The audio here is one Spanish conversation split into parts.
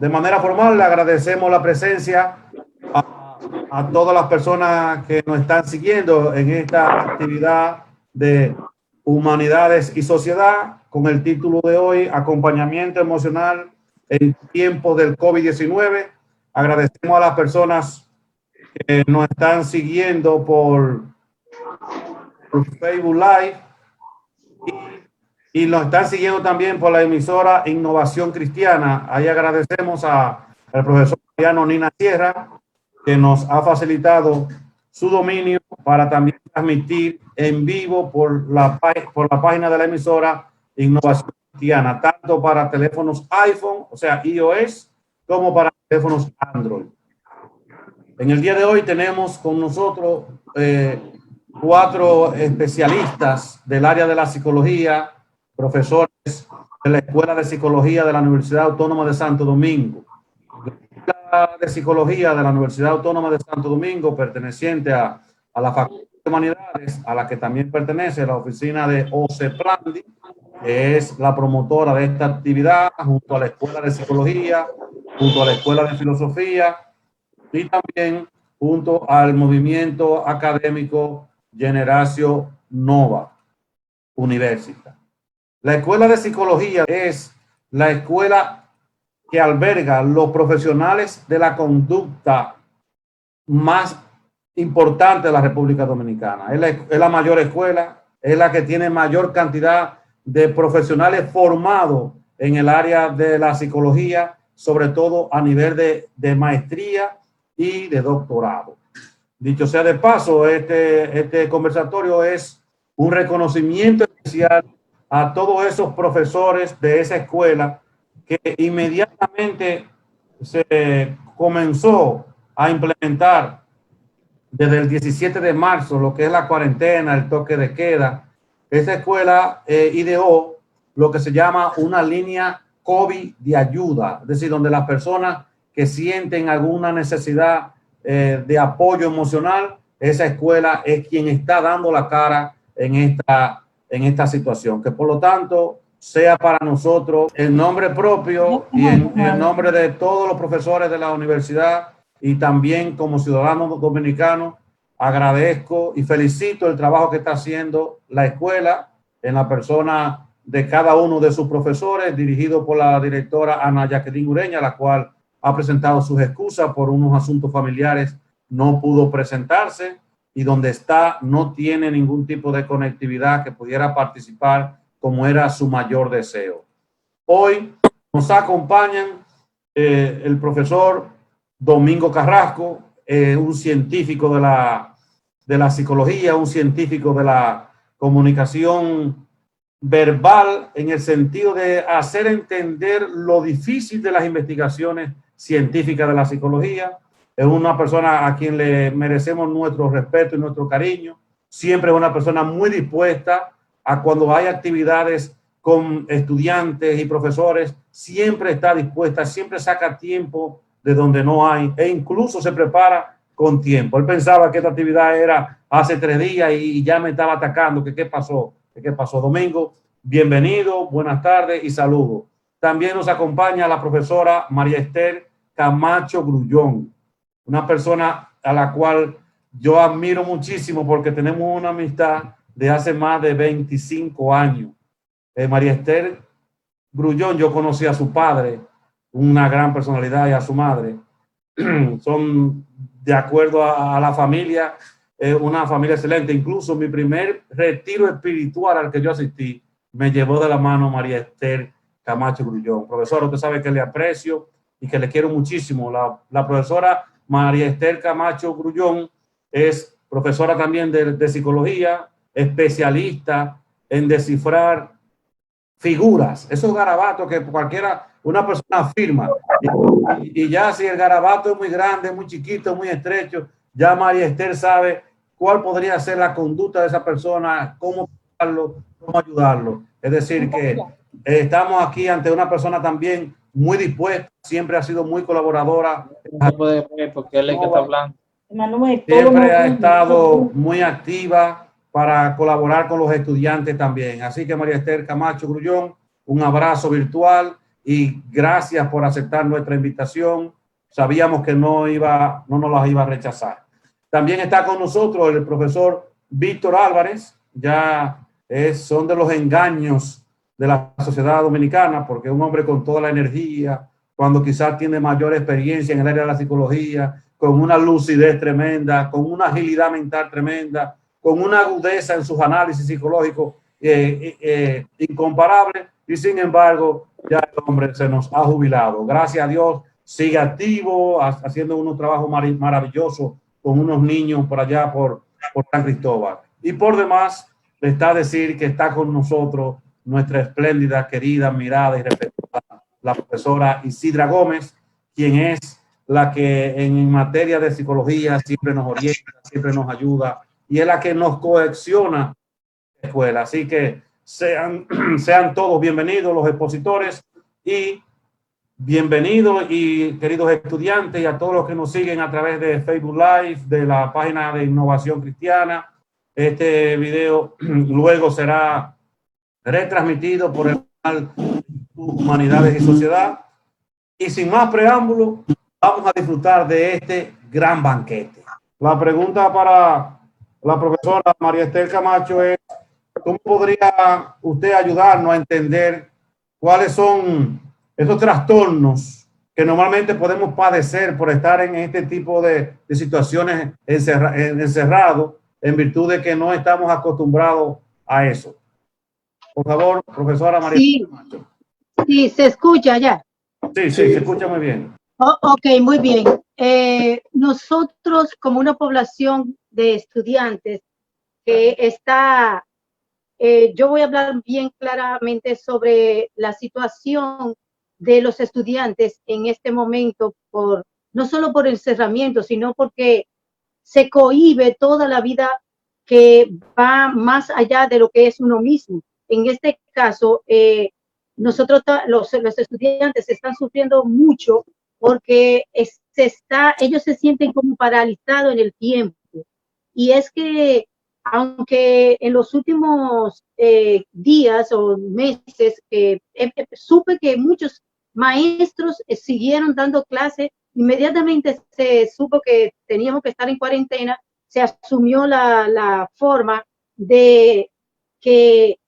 de manera formal le agradecemos la presencia a todas las personas que nos están siguiendo en esta actividad de Humanidades y Sociedad con el título de hoy, Acompañamiento Emocional en tiempos del COVID-19. Agradecemos a las personas que nos están siguiendo por Facebook Live y nos están siguiendo también por la emisora Innovación Cristiana. Ahí agradecemos al profesor Mariano Nina Sierra, que nos ha facilitado su dominio para también transmitir en vivo por la página de la emisora Innovación Cristiana, tanto para teléfonos iPhone, o sea, iOS, como para teléfonos Android. En el día de hoy tenemos con nosotros 4 especialistas del área de la psicología, profesores de la Escuela de Psicología de la Universidad Autónoma de Santo Domingo. La Escuela de Psicología de la Universidad Autónoma de Santo Domingo, perteneciente a la Facultad de Humanidades, a la que también pertenece la oficina de OCEPLANDI, que es la promotora de esta actividad, junto a la Escuela de Psicología, junto a la Escuela de Filosofía y también junto al movimiento académico Generación Nova Universita. La Escuela de Psicología es la escuela que alberga los profesionales de la conducta más importante de la República Dominicana. Es la mayor escuela, es la que tiene mayor cantidad de profesionales formados en el área de la psicología, sobre todo a nivel de maestría y de doctorado. Dicho sea de paso, este conversatorio es un reconocimiento especial a todos esos profesores de esa escuela que inmediatamente se comenzó a implementar desde el 17 de marzo lo que es la cuarentena, el toque de queda. Esa escuela ideó lo que se llama una línea COVID de ayuda, es decir, donde las personas que sienten alguna necesidad de apoyo emocional, esa escuela es quien está dando la cara en esta situación. Que por lo tanto sea para nosotros el nombre propio y en el nombre de todos los profesores de la universidad y también como ciudadanos dominicanos, agradezco y felicito el trabajo que está haciendo la escuela en la persona de cada uno de sus profesores, dirigido por la directora Ana Jacqueline Ureña, la cual ha presentado sus excusas por unos asuntos familiares, no pudo presentarse y donde está no tiene ningún tipo de conectividad que pudiera participar como era su mayor deseo. Hoy nos acompañan el profesor Domingo Carrasco, un científico de la psicología, un científico de la comunicación verbal en el sentido de hacer entender lo difícil de las investigaciones científicas de la psicología. Es una persona a quien le merecemos nuestro respeto y nuestro cariño. Siempre es una persona muy dispuesta a cuando hay actividades con estudiantes y profesores, siempre está dispuesta, siempre saca tiempo de donde no hay e incluso se prepara con tiempo. Él pensaba que esta actividad era hace 3 días y ya me estaba atacando, que qué pasó. ¿Qué pasó? Domingo, bienvenido, buenas tardes y saludos. También nos acompaña la profesora María Esther Camacho Grullón, una persona a la cual yo admiro muchísimo porque tenemos una amistad de hace más de 25 años. María Esther Grullón, yo conocí a su padre, una gran personalidad, y a su madre. Son, de acuerdo a la familia, una familia excelente. Incluso mi primer retiro espiritual al que yo asistí me llevó de la mano María Esther Camacho Grullón. Profesora, usted sabe que le aprecio y que le quiero muchísimo. La profesora María Esther Camacho Grullón es profesora también de psicología, especialista en descifrar figuras, esos garabatos que cualquiera, una persona firma y ya si el garabato es muy grande, muy chiquito, muy estrecho, ya María Esther sabe cuál podría ser la conducta de esa persona, cómo ayudarlo. Es decir, que estamos aquí ante una persona también muy dispuesta, siempre ha sido muy colaboradora. No puede ver porque él es el que está hablando. Siempre ha estado muy activa para colaborar con los estudiantes también. Así que María Esther Camacho Grullón, un abrazo virtual y gracias por aceptar nuestra invitación. Sabíamos que no nos las iba a rechazar. También está con nosotros el profesor Víctor Álvarez. Ya son de los engaños de la sociedad dominicana, porque un hombre con toda la energía, cuando quizás tiene mayor experiencia en el área de la psicología, con una lucidez tremenda, con una agilidad mental tremenda, con una agudeza en sus análisis psicológicos incomparable, y sin embargo ya el hombre se nos ha jubilado. Gracias a Dios sigue activo, haciendo unos trabajos maravillosos con unos niños por allá por San Cristóbal. Y por demás está a decir que está con nosotros nuestra espléndida, querida, admirada y respetada la profesora Isidra Gómez, quien es la que en materia de psicología siempre nos orienta, siempre nos ayuda, y es la que nos cohesiona la escuela. Así que sean todos bienvenidos los expositores, y bienvenidos y queridos estudiantes, y a todos los que nos siguen a través de Facebook Live, de la página de Innovación Cristiana. Este video luego será retransmitido por el canal Humanidades y Sociedad. Y sin más preámbulo, vamos a disfrutar de este gran banquete. La pregunta para la profesora María Esther Camacho es: ¿cómo podría usted ayudarnos a entender cuáles son esos trastornos que normalmente podemos padecer por estar en este tipo de situaciones encerrados, en virtud de que no estamos acostumbrados a eso? Por favor, profesora María. Sí, sí, se escucha ya. Sí, se escucha muy bien. Ok, muy bien. Nosotros, como una población de estudiantes que está, yo voy a hablar bien claramente sobre la situación de los estudiantes en este momento, no solo por el cerramiento, sino porque se cohíbe toda la vida que va más allá de lo que es uno mismo. En este caso, nosotros, los estudiantes están sufriendo mucho porque ellos se sienten como paralizados en el tiempo. Y es que, aunque en los últimos días o meses, supe que muchos maestros siguieron dando clases, inmediatamente se supo que teníamos que estar en cuarentena, se asumió la forma de que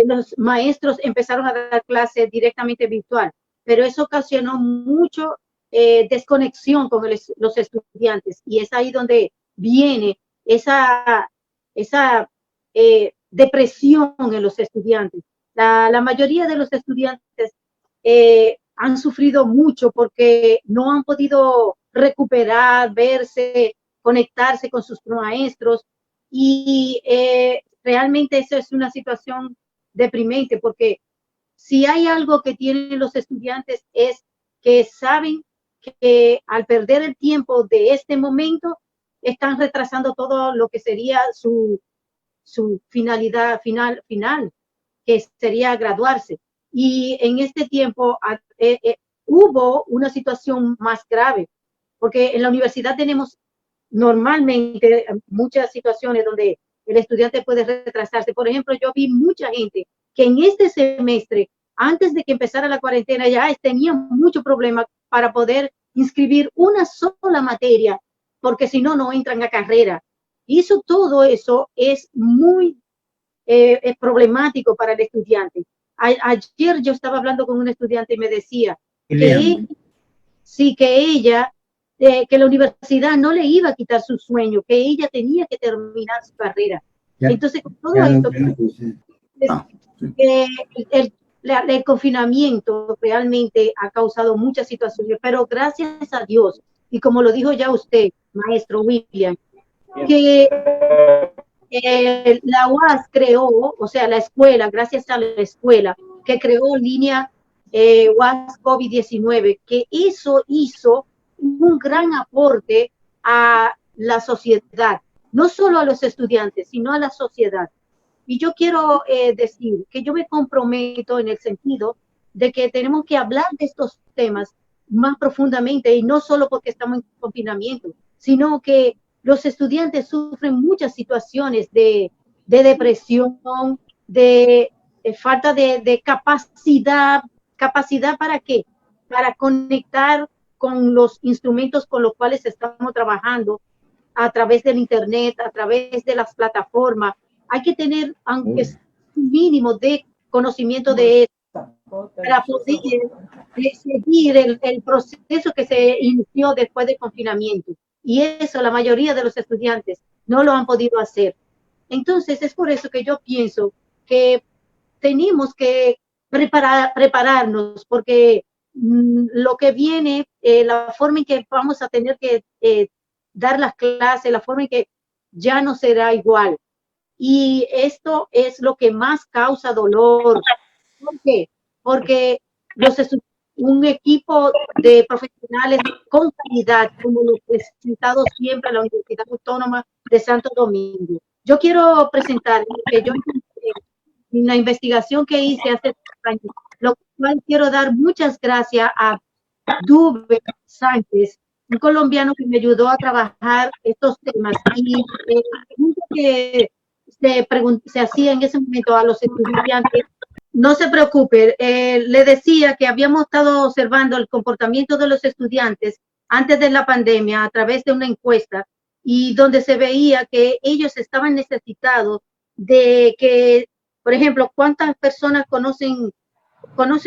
los maestros empezaron a dar clases directamente virtual, pero eso ocasionó mucho desconexión con los estudiantes, y es ahí donde viene esa depresión en los estudiantes. La mayoría de los estudiantes han sufrido mucho porque no han podido recuperar, verse, conectarse con sus maestros, y realmente eso es una situación deprimente, porque si hay algo que tienen los estudiantes es que saben que al perder el tiempo de este momento están retrasando todo lo que sería su finalidad final, que sería graduarse. Y en este tiempo hubo una situación más grave, porque en la universidad tenemos normalmente muchas situaciones donde el estudiante puede retrasarse. Por ejemplo, yo vi mucha gente que en este semestre, antes de que empezara la cuarentena, ya tenía mucho problema para poder inscribir una sola materia, porque si no, no entran a carrera. Y todo eso es muy problemático para el estudiante. Ayer yo estaba hablando con un estudiante y me decía que ella, que la universidad no le iba a quitar su sueño, que ella tenía que terminar su carrera. Entonces, con todo esto, el confinamiento realmente ha causado muchas situaciones, pero gracias a Dios, y como lo dijo ya usted, maestro William, que la UAS creó, o sea, la escuela, gracias a la escuela, que creó línea UAS COVID-19, que eso hizo un gran aporte a la sociedad, no solo a los estudiantes, sino a la sociedad. Y yo quiero decir que yo me comprometo en el sentido de que tenemos que hablar de estos temas más profundamente, y no solo porque estamos en confinamiento, sino que los estudiantes sufren muchas situaciones de depresión, de falta de capacidad ¿Capacidad para qué? Para conectar con los instrumentos con los cuales estamos trabajando a través del internet, a través de las plataformas. Hay que tener, aunque sea un mínimo de conocimiento de eso, para poder seguir el proceso que se inició después del confinamiento. Y eso la mayoría de los estudiantes no lo han podido hacer. Entonces, es por eso que yo pienso que tenemos que prepararnos, porque lo que viene, la forma en que vamos a tener que dar las clases, la forma en que ya no será igual. Y esto es lo que más causa dolor. ¿Por qué? Porque un equipo de profesionales con calidad, como los presentados siempre a la Universidad Autónoma de Santo Domingo. Yo quiero presentar que yo encontré una investigación que hice hace años, lo cual quiero dar muchas gracias a Duber Sánchez, un colombiano que me ayudó a trabajar estos temas. Y la pregunta que se hacía en ese momento a los estudiantes, no se preocupe, le decía que habíamos estado observando el comportamiento de los estudiantes antes de la pandemia a través de una encuesta, y donde se veía que ellos estaban necesitados de que, por ejemplo, ¿cuántas personas conoce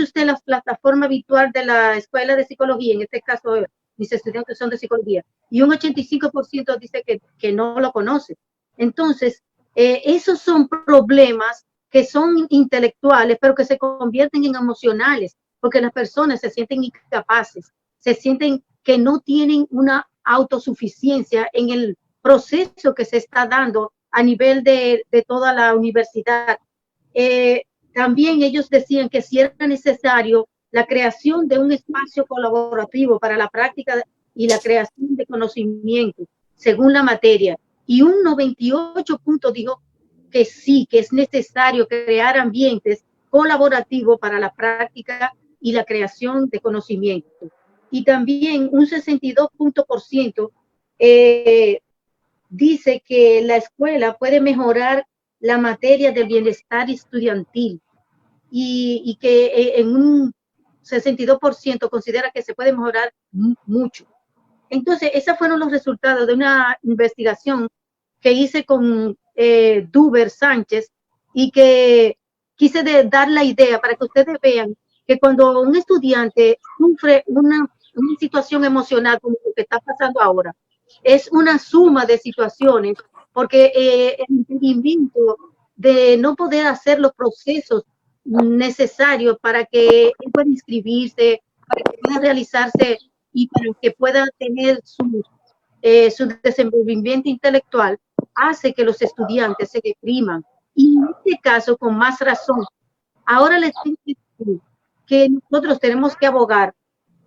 usted la plataforma habitual de la Escuela de Psicología? En este caso, mis estudiantes son de psicología, y un 85% dice que no lo conoce. Entonces, esos son problemas que son intelectuales, pero que se convierten en emocionales, porque las personas se sienten incapaces, se sienten que no tienen una autosuficiencia en el proceso que se está dando a nivel de toda la universidad. También ellos decían que si era necesario la creación de un espacio colaborativo para la práctica y la creación de conocimiento según la materia, y un 98% dijo que sí, que es necesario crear ambientes colaborativos para la práctica y la creación de conocimiento. Y también un 62% dice que la escuela puede mejorar la materia del bienestar estudiantil, y que en un 62% considera que se puede mejorar mucho. Entonces, esos fueron los resultados de una investigación que hice con Duber Sánchez, y que quise dar la idea para que ustedes vean que cuando un estudiante sufre una situación emocional como lo que está pasando ahora, es una suma de situaciones, porque el impedimento de no poder hacer los procesos necesarios para que él pueda inscribirse, para que pueda realizarse y para que pueda tener su desenvolvimiento intelectual, hace que los estudiantes se depriman. Y en este caso, con más razón, ahora les tengo que decir que nosotros tenemos que abogar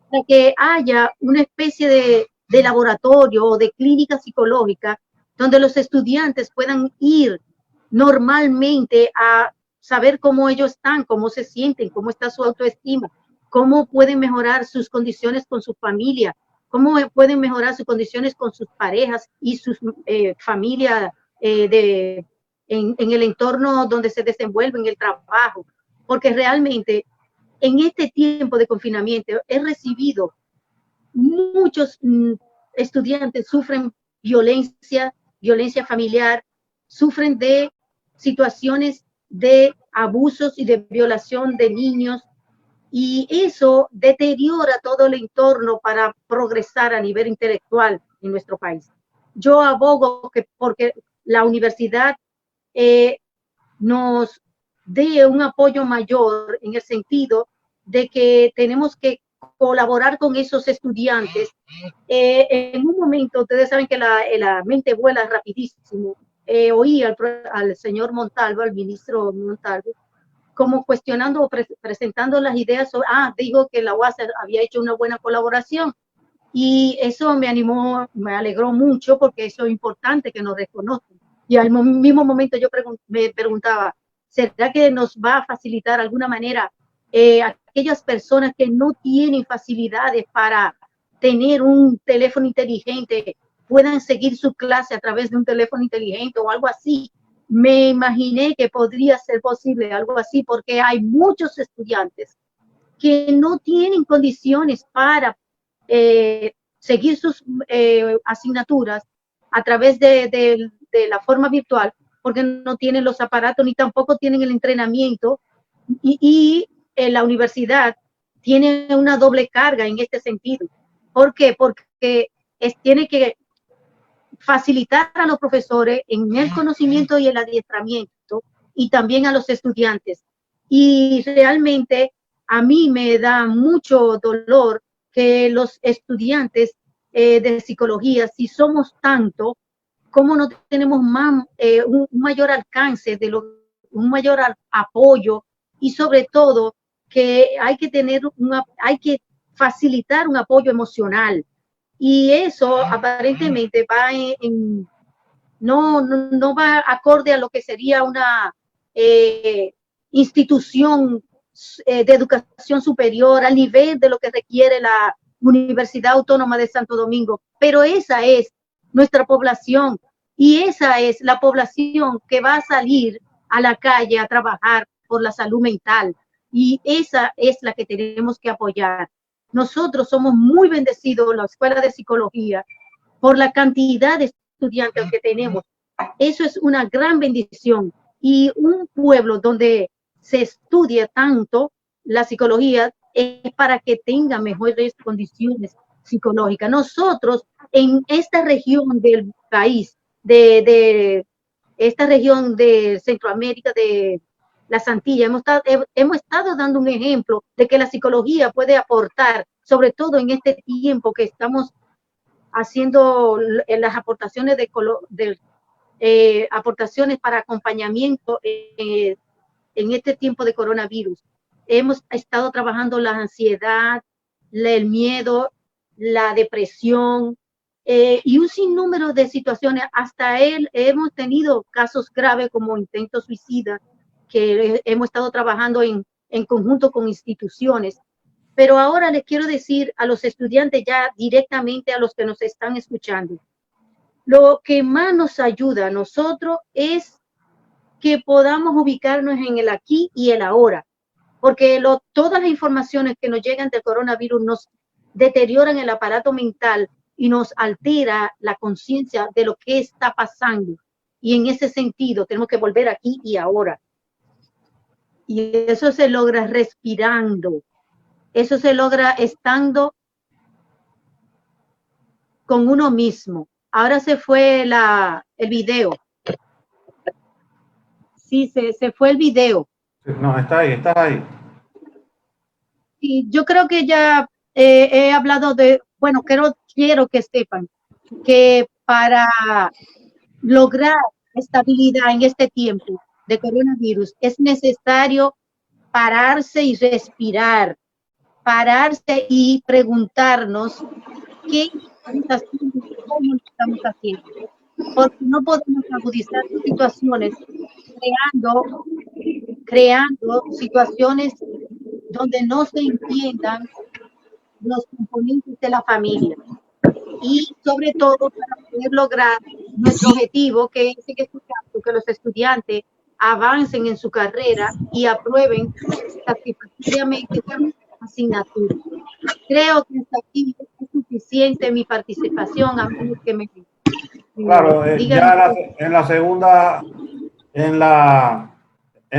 para que haya una especie de laboratorio o de clínica psicológica donde los estudiantes puedan ir normalmente a saber cómo ellos están, cómo se sienten, cómo está su autoestima, cómo pueden mejorar sus condiciones con su familia, cómo pueden mejorar sus condiciones con sus parejas y sus familias en el entorno donde se desenvuelven, el trabajo. Porque realmente en este tiempo de confinamiento he recibido muchos estudiantes sufren violencia familiar, sufren de situaciones de abusos y de violación de niños, y eso deteriora todo el entorno para progresar a nivel intelectual en nuestro país. Yo abogo porque la universidad nos dé un apoyo mayor, en el sentido de que tenemos que colaborar con esos estudiantes. En un momento, ustedes saben que la mente vuela rapidísimo. Oí al señor Montalvo, al ministro Montalvo, como cuestionando o presentando las ideas sobre, digo que la UAS había hecho una buena colaboración, y eso me animó, me alegró mucho, porque eso es importante que nos reconozcan. Y al mismo momento yo me preguntaba, ¿será que nos va a facilitar de alguna manera aquellas personas que no tienen facilidades para tener un teléfono inteligente, puedan seguir su clase a través de un teléfono inteligente o algo así? Me imaginé que podría ser posible algo así, porque hay muchos estudiantes que no tienen condiciones para seguir sus asignaturas a través de la forma virtual, porque no tienen los aparatos ni tampoco tienen el entrenamiento, y la universidad tiene una doble carga en este sentido. ¿Por qué? Porque tiene que facilitar a los profesores en el conocimiento y el adiestramiento, y también a los estudiantes. Y realmente a mí me da mucho dolor que los estudiantes de psicología, si somos tanto, ¿cómo no tenemos más, un mayor alcance, un mayor apoyo? Y sobre todo que hay que facilitar un apoyo emocional. Y eso aparentemente va no va acorde a lo que sería una institución de educación superior al nivel de lo que requiere la Universidad Autónoma de Santo Domingo. Pero esa es nuestra población, y esa es la población que va a salir a la calle a trabajar por la salud mental, y esa es la que tenemos que apoyar. Nosotros somos muy bendecidos, la Escuela de Psicología, por la cantidad de estudiantes que tenemos. Eso es una gran bendición. Y un pueblo donde se estudia tanto la psicología es para que tenga mejores condiciones psicológicas. Nosotros en esta región del país, de esta región de Centroamérica, de las Antillas, hemos estado dando un ejemplo de que la psicología puede aportar, sobre todo en este tiempo que estamos haciendo las aportaciones aportaciones para acompañamiento en este tiempo de coronavirus. Hemos estado trabajando la ansiedad, el miedo, la depresión, y un sinnúmero de situaciones. Hasta hemos tenido casos graves como intentos suicidas, que hemos estado trabajando en conjunto con instituciones. Pero ahora les quiero decir a los estudiantes, ya directamente a los que nos están escuchando, lo que más nos ayuda a nosotros es que podamos ubicarnos en el aquí y el ahora, porque todas las informaciones que nos llegan del coronavirus nos deterioran el aparato mental y nos altera la conciencia de lo que está pasando. Y en ese sentido tenemos que volver aquí y ahora. Y eso se logra respirando. Eso se logra estando con uno mismo. Ahora se fue el video. Sí, se fue el video. No, está ahí. Y yo creo que ya he hablado bueno, quiero que sepan que para lograr estabilidad en este tiempo de coronavirus es necesario pararse y respirar, pararse y preguntarnos qué estamos haciendo, cómo lo estamos haciendo, porque no podemos agudizar situaciones creando situaciones donde no se entiendan los componentes de la familia, y sobre todo para poder lograr nuestro objetivo, que es que los estudiantes avancen en su carrera y aprueben satisfactoriamente su asignatura. Creo que hasta aquí es suficiente mi participación, a menos que me claro, ya en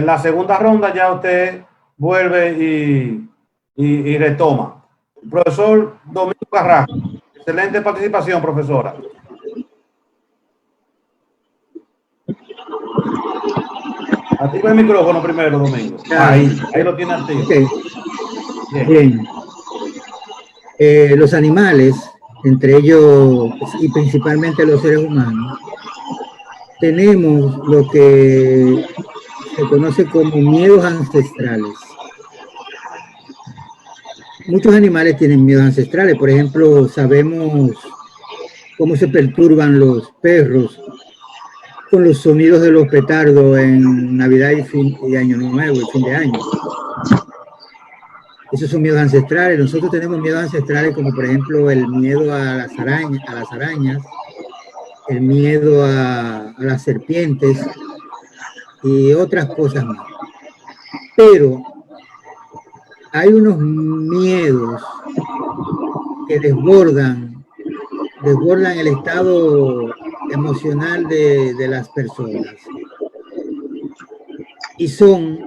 la segunda ronda ya usted vuelve y retoma. Profesor Domingo Carrasco, excelente participación, profesora. Activa el micrófono primero, Domingo. Ahí lo tiene activo. Okay. Bien. Los animales, entre ellos y principalmente los seres humanos, tenemos lo que se conoce como miedos ancestrales. Muchos animales tienen miedos ancestrales. Por ejemplo, sabemos cómo se perturban los perros con los sonidos de los petardos en Navidad y Año Nuevo, el fin de año. Esos son miedos ancestrales. Nosotros tenemos miedos ancestrales como por ejemplo el miedo a las arañas, el miedo a las serpientes y otras cosas más. Pero hay unos miedos que desbordan el estado emocional de las personas. Y son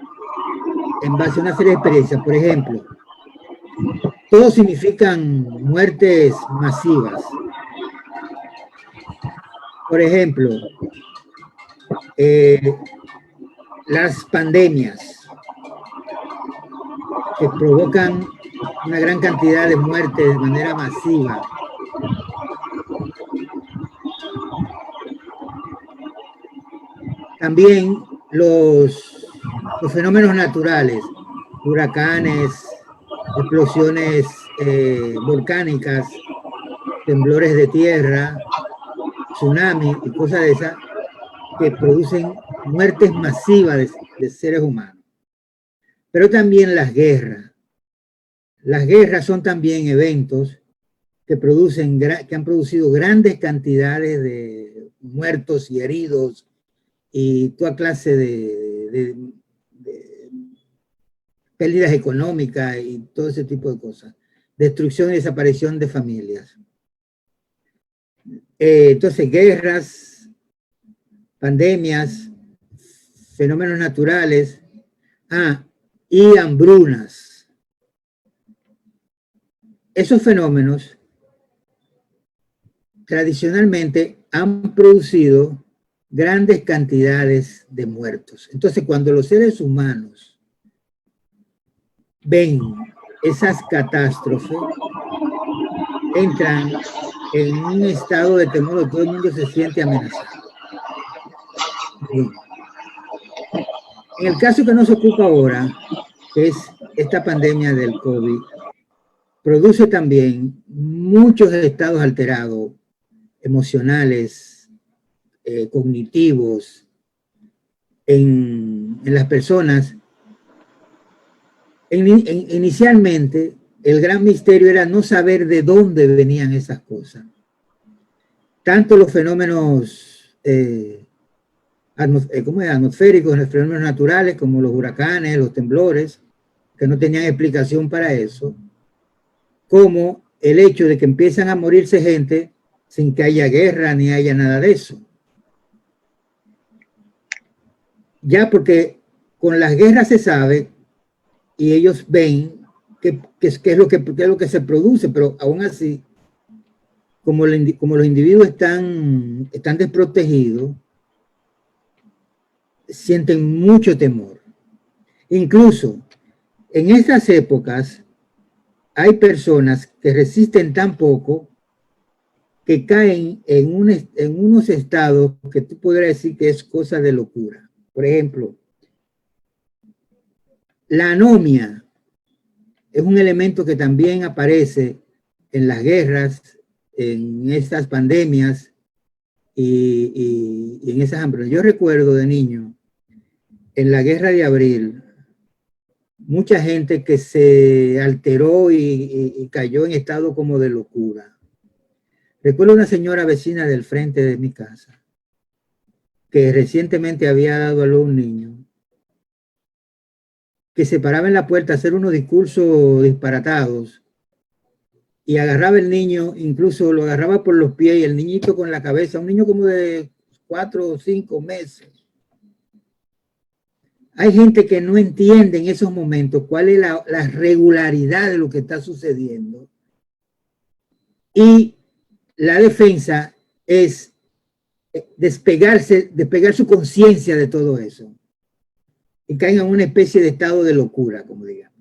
en base a una serie de experiencias. Por ejemplo, todos significan muertes masivas. Por ejemplo, las pandemias que provocan una gran cantidad de muertes de manera masiva. También los fenómenos naturales, huracanes, explosiones volcánicas, temblores de tierra, tsunamis y cosas de esas que producen muertes masivas de seres humanos. Pero también las guerras. Las guerras son también eventos que han producido grandes cantidades de muertos y heridos y toda clase de pérdidas económicas y todo ese tipo de cosas. Destrucción y desaparición de familias. Entonces, guerras, pandemias, fenómenos naturales, y hambrunas. Esos fenómenos tradicionalmente han producido grandes cantidades de muertos. Entonces, cuando los seres humanos ven esas catástrofes, entran en un estado de temor donde todo el mundo se siente amenazado. Bien. En el caso que nos ocupa ahora, que es esta pandemia del COVID, produce también muchos estados alterados, emocionales, cognitivos, en las personas. Inicialmente, el gran misterio era no saber de dónde venían esas cosas. Tanto los fenómenos atmosféricos, los fenómenos naturales, como los huracanes, los temblores, que no tenían explicación para eso, como el hecho de que empiezan a morirse gente sin que haya guerra ni haya nada de eso. Ya porque con las guerras se sabe y ellos ven qué es lo que se produce, pero aún así, como los individuos están desprotegidos, sienten mucho temor. Incluso en estas épocas hay personas que resisten tan poco que caen en unos estados que tú podrías decir que es cosa de locura. Por ejemplo, la anomia es un elemento que también aparece en las guerras, en estas pandemias y en esas hambrunas. Yo recuerdo de niño, en la guerra de abril, mucha gente que se alteró y cayó en estado como de locura. Recuerdo una señora vecina del frente de mi casa que recientemente había dado a luz un niño que se paraba en la puerta a hacer unos discursos disparatados y agarraba el niño, incluso lo agarraba por los pies y el niñito con la cabeza, un niño como de 4 o 5 meses. Hay gente que no entiende en esos momentos cuál es la regularidad de lo que está sucediendo. Y la defensa es despegar su conciencia de todo eso. Y caen en una especie de estado de locura, como digamos.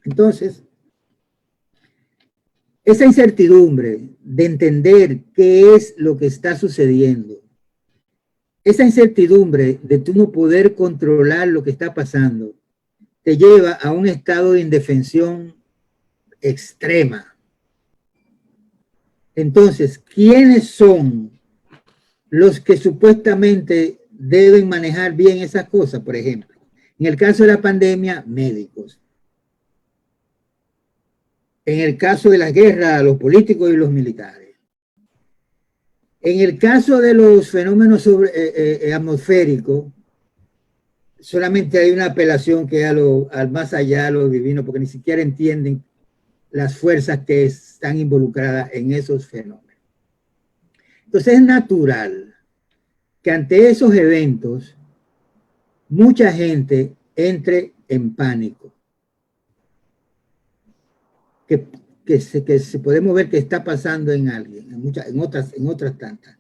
Entonces, esa incertidumbre de entender qué es lo que está sucediendo, esa incertidumbre de tú no poder controlar lo que está pasando, te lleva a un estado de indefensión extrema. Entonces, ¿quiénes son los que supuestamente deben manejar bien esas cosas? Por ejemplo, en el caso de la pandemia, médicos. En el caso de la guerra, los políticos y los militares. En el caso de los fenómenos atmosféricos, solamente hay una apelación que es al más allá, a lo divino, porque ni siquiera entienden las fuerzas que están involucradas en esos fenómenos. Entonces es natural que ante esos eventos mucha gente entre en pánico. Que se podemos ver que está pasando en alguien, en otras tantas.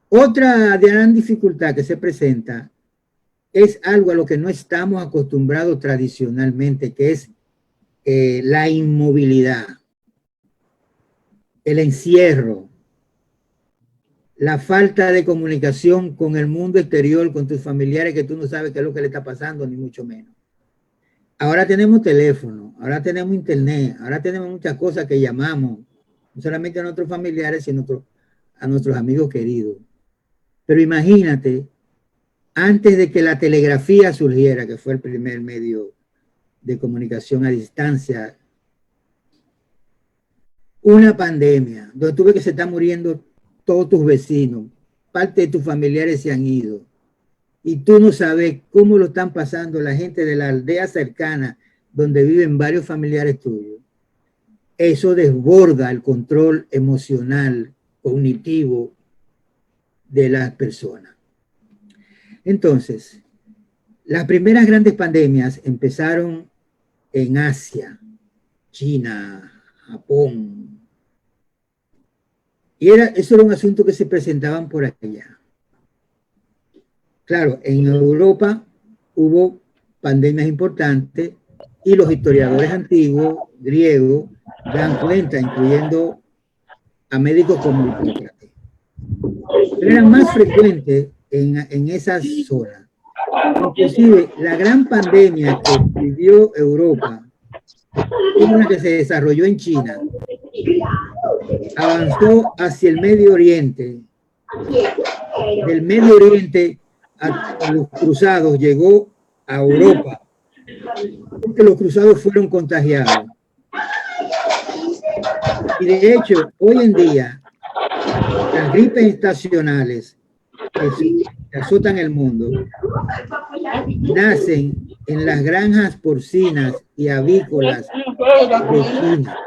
Otra gran dificultad que se presenta es algo a lo que no estamos acostumbrados tradicionalmente, que es la inmovilidad, el encierro, la falta de comunicación con el mundo exterior, con tus familiares, que tú no sabes qué es lo que le está pasando, ni mucho menos. Ahora tenemos teléfono, ahora tenemos internet, ahora tenemos muchas cosas que llamamos, no solamente a nuestros familiares, sino a nuestros amigos queridos. Pero imagínate, antes de que la telegrafía surgiera, que fue el primer medio de comunicación a distancia, una pandemia, donde tú ves que se están muriendo todos tus vecinos, parte de tus familiares se han ido, y tú no sabes cómo lo están pasando la gente de la aldea cercana, donde viven varios familiares tuyos. Eso desborda el control emocional, cognitivo de las personas. Entonces, las primeras grandes pandemias empezaron en Asia, China, Japón. Y eso era un asunto que se presentaban por allá. Claro, en Europa hubo pandemias importantes y los historiadores antiguos, griegos, dan cuenta, incluyendo a médicos como Hipócrates. Pero eran más frecuentes en esas zonas. Inclusive, la gran pandemia que vivió Europa, una que se desarrolló en China, avanzó hacia el Medio Oriente. Del Medio Oriente a los cruzados llegó a Europa, porque los cruzados fueron contagiados. Y de hecho, hoy en día, las gripes estacionales que azotan el mundo nacen en las granjas porcinas y avícolas de China.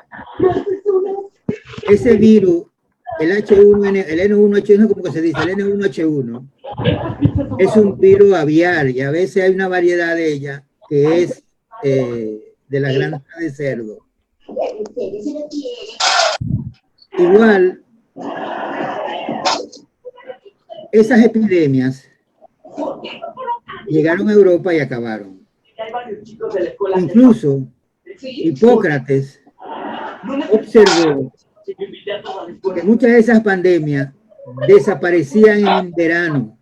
Ese virus, el N1H1, como que se dice, el N1H1, es un virus aviar y a veces hay una variedad de ella que es de la granja de cerdo. Igual, esas epidemias llegaron a Europa y acabaron. Incluso Hipócrates observó que muchas de esas pandemias desaparecían en verano.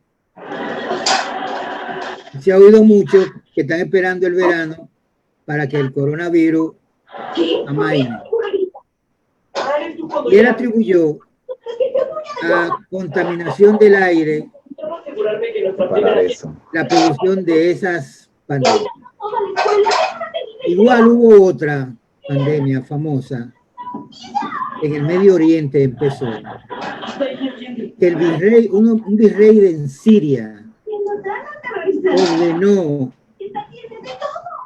Se ha oído mucho que están esperando el verano para que el coronavirus amaine. Y él atribuyó a contaminación del aire la producción de esas pandemias. Igual hubo otra pandemia famosa en el Medio Oriente, empezó que el virrey, un virrey de Siria ordenó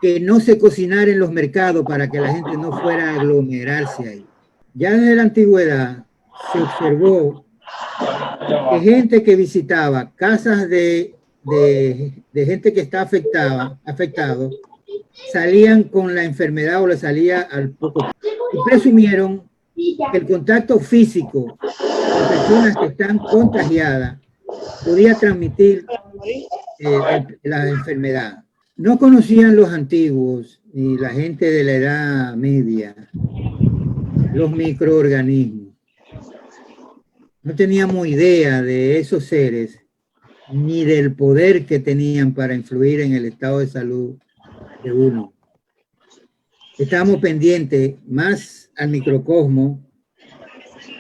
que no se cocinara en los mercados para que la gente no fuera a aglomerarse ahí. Ya desde la antigüedad se observó que gente que visitaba casas de gente que está afectado, salían con la enfermedad o le salía al poco tiempo. Y presumieron que el contacto físico de personas que están contagiadas podía transmitir la enfermedad. No conocían los antiguos ni la gente de la Edad Media los microorganismos. No teníamos idea de esos seres ni del poder que tenían para influir en el estado de salud de uno. Estábamos pendientes más al microcosmo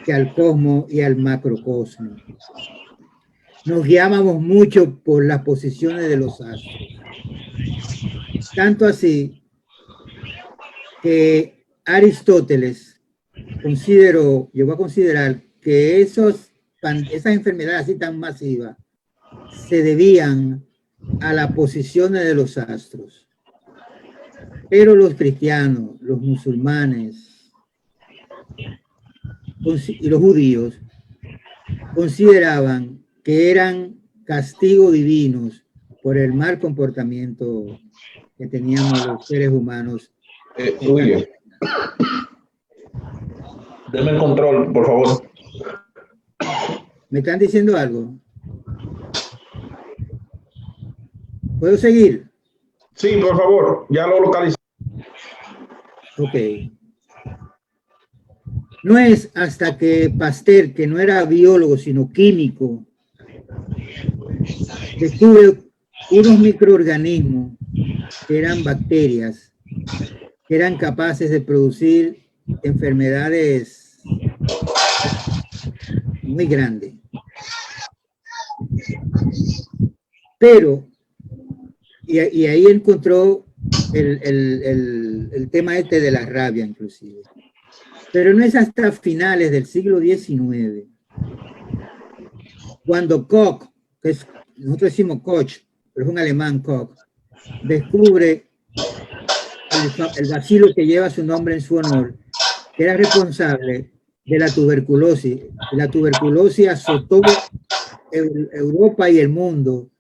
que al cosmos y al macrocosmo. Nos guiábamos mucho por las posiciones de los astros. Tanto así que Aristóteles llegó a considerar que esas enfermedades así tan masivas se debían a las posiciones de los astros. Pero los cristianos, los musulmanes y los judíos consideraban que eran castigos divinos por el mal comportamiento que teníamos los seres humanos. William, deme el control, por favor. ¿Me están diciendo algo? ¿Puedo seguir? Sí, por favor, ya lo localicé. Ok. No es hasta que Pasteur, que no era biólogo, sino químico, descubre unos microorganismos que eran bacterias, que eran capaces de producir enfermedades muy grandes. Pero, y ahí encontró el tema este de la rabia, inclusive. Pero no es hasta finales del siglo XIX, cuando Koch, que es, nosotros decimos Koch, pero es un alemán, Koch, descubre el bacilo que lleva su nombre en su honor, que era responsable de la tuberculosis. La tuberculosis azotó Europa y el mundo,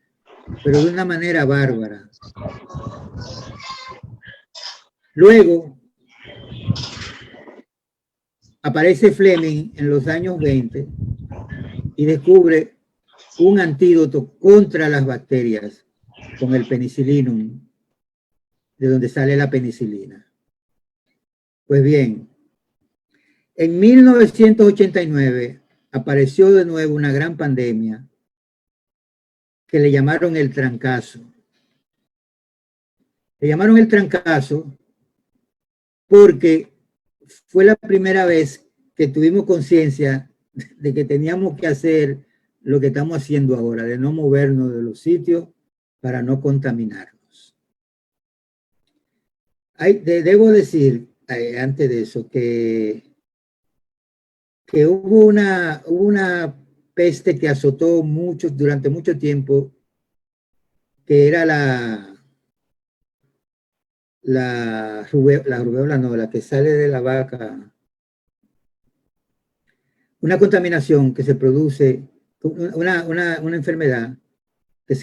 pero de una manera bárbara. Luego aparece Fleming en los años 20 y descubre un antídoto contra las bacterias con el penicillinum, de donde sale la penicilina. Pues bien, en 1989 apareció de nuevo una gran pandemia que le llamaron el trancazo. Le llamaron el trancazo porque fue la primera vez que tuvimos conciencia de que teníamos que hacer lo que estamos haciendo ahora, de no movernos de los sitios para no contaminarnos. Debo decir, antes de eso, que hubo una peste que azotó durante mucho tiempo, que era la rubéola, no, la que sale de la vaca. Una contaminación que se produce, una enfermedad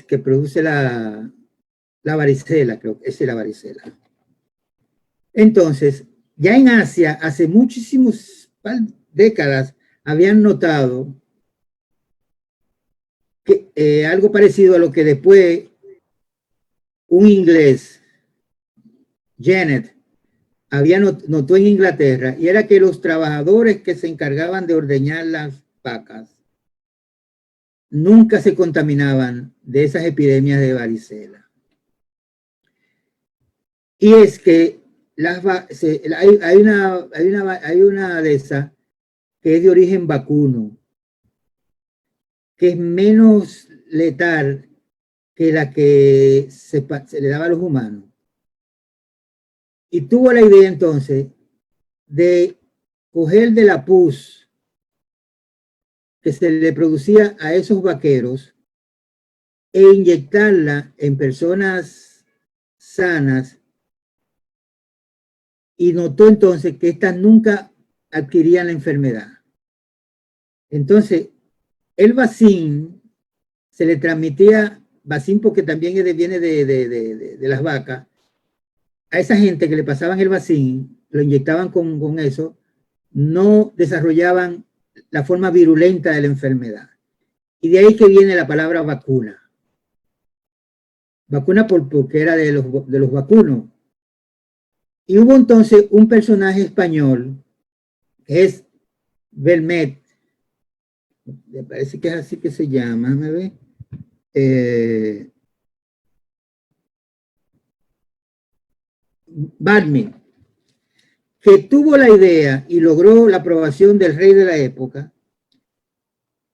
que produce la varicela, creo que es la varicela. Entonces, ya en Asia, hace muchísimas décadas, habían notado que algo parecido a lo que después un inglés, Janet, notó en Inglaterra, y era que los trabajadores que se encargaban de ordeñar las vacas nunca se contaminaban de esas epidemias de varicela. Y es que hay una de esas que es de origen vacuno, que es menos letal que la que se le daba a los humanos. Y tuvo la idea entonces de coger de la pus que se le producía a esos vaqueros e inyectarla en personas sanas, y notó entonces que estas nunca adquirían la enfermedad. Entonces, el vacín se le transmitía, vacín porque también viene de las vacas, a esa gente que le pasaban el vacín, lo inyectaban con eso, no desarrollaban la forma virulenta de la enfermedad. Y de ahí que viene la palabra vacuna. Vacuna porque era de los vacunos. Y hubo entonces un personaje español, que es Belmet, me parece que es así que se llama, ¿me ve? Balmi, que tuvo la idea y logró la aprobación del rey de la época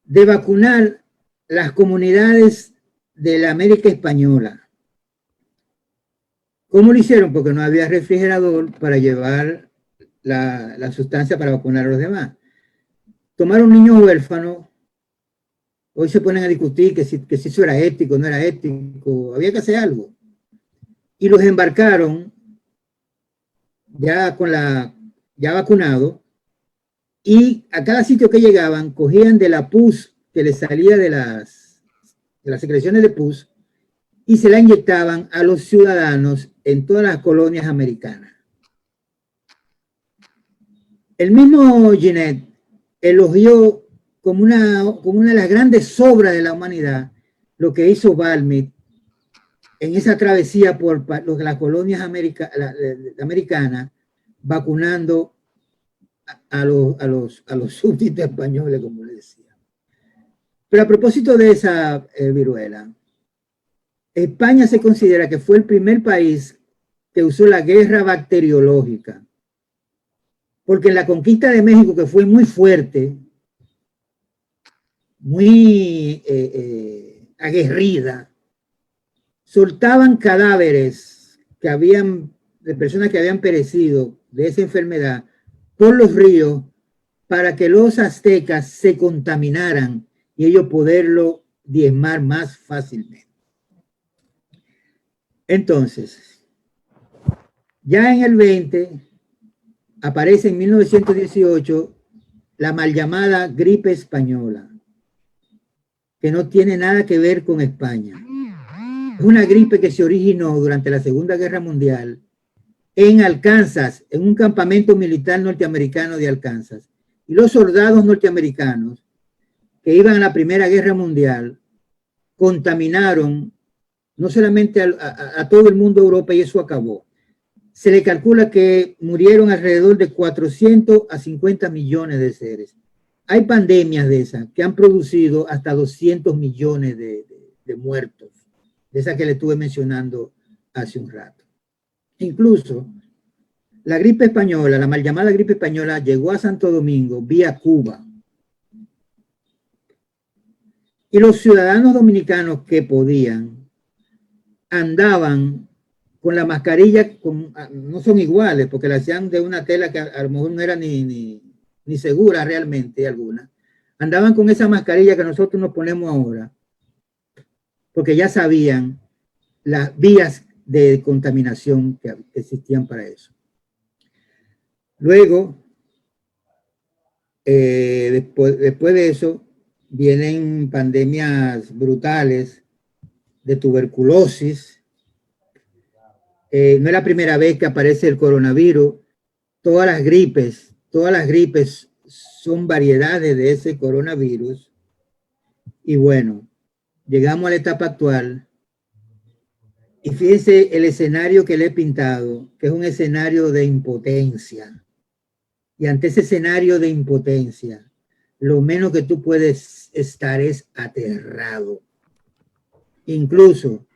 de vacunar las comunidades de la América española. ¿Cómo lo hicieron? Porque no había refrigerador para llevar la sustancia para vacunar a los demás. Tomaron niños huérfanos Hoy se ponen a discutir que si eso era ético, no era ético, había que hacer algo. Y los embarcaron ya ya vacunados, y a cada sitio que llegaban cogían de la pus que les salía de las secreciones de pus y se la inyectaban a los ciudadanos en todas las colonias americanas. El mismo Genet elogió como una de las grandes obras de la humanidad lo que hizo Balmet en esa travesía por las colonias americanas, vacunando a los súbditos españoles, como le decía. Pero a propósito de esa viruela, España se considera que fue el primer país que usó la guerra bacteriológica, porque en la conquista de México, que fue muy fuerte, muy aguerrida, soltaban cadáveres de personas que habían perecido de esa enfermedad por los ríos para que los aztecas se contaminaran y ellos poderlo diezmar más fácilmente. Entonces, ya en el 20 aparece en 1918 la mal llamada gripe española, que no tiene nada que ver con España. Es una gripe que se originó durante la Segunda Guerra Mundial en Arkansas, en un campamento militar norteamericano de Arkansas. Y los soldados norteamericanos que iban a la Primera Guerra Mundial contaminaron no solamente a todo el mundo de Europa, y eso acabó. Se le calcula que murieron alrededor de 400 a 50 millones de seres. Hay pandemias de esas que han producido hasta 200 millones de muertos, de esas que le estuve mencionando hace un rato. Incluso la gripe española, la mal llamada gripe española, llegó a Santo Domingo vía Cuba. Y los ciudadanos dominicanos que podían andaban con la mascarilla, no son iguales, porque la hacían de una tela que a lo mejor no era ni segura realmente alguna. Andaban con esa mascarilla que nosotros nos ponemos ahora, porque ya sabían las vías de contaminación que existían para eso. Luego, después de eso, vienen pandemias brutales de tuberculosis. No es la primera vez que aparece el coronavirus. Todas las gripes son variedades de ese coronavirus. Y bueno, llegamos a la etapa actual. Y fíjense el escenario que le he pintado, que es un escenario de impotencia. Y ante ese escenario de impotencia, lo menos que tú puedes estar es aterrado. Incluso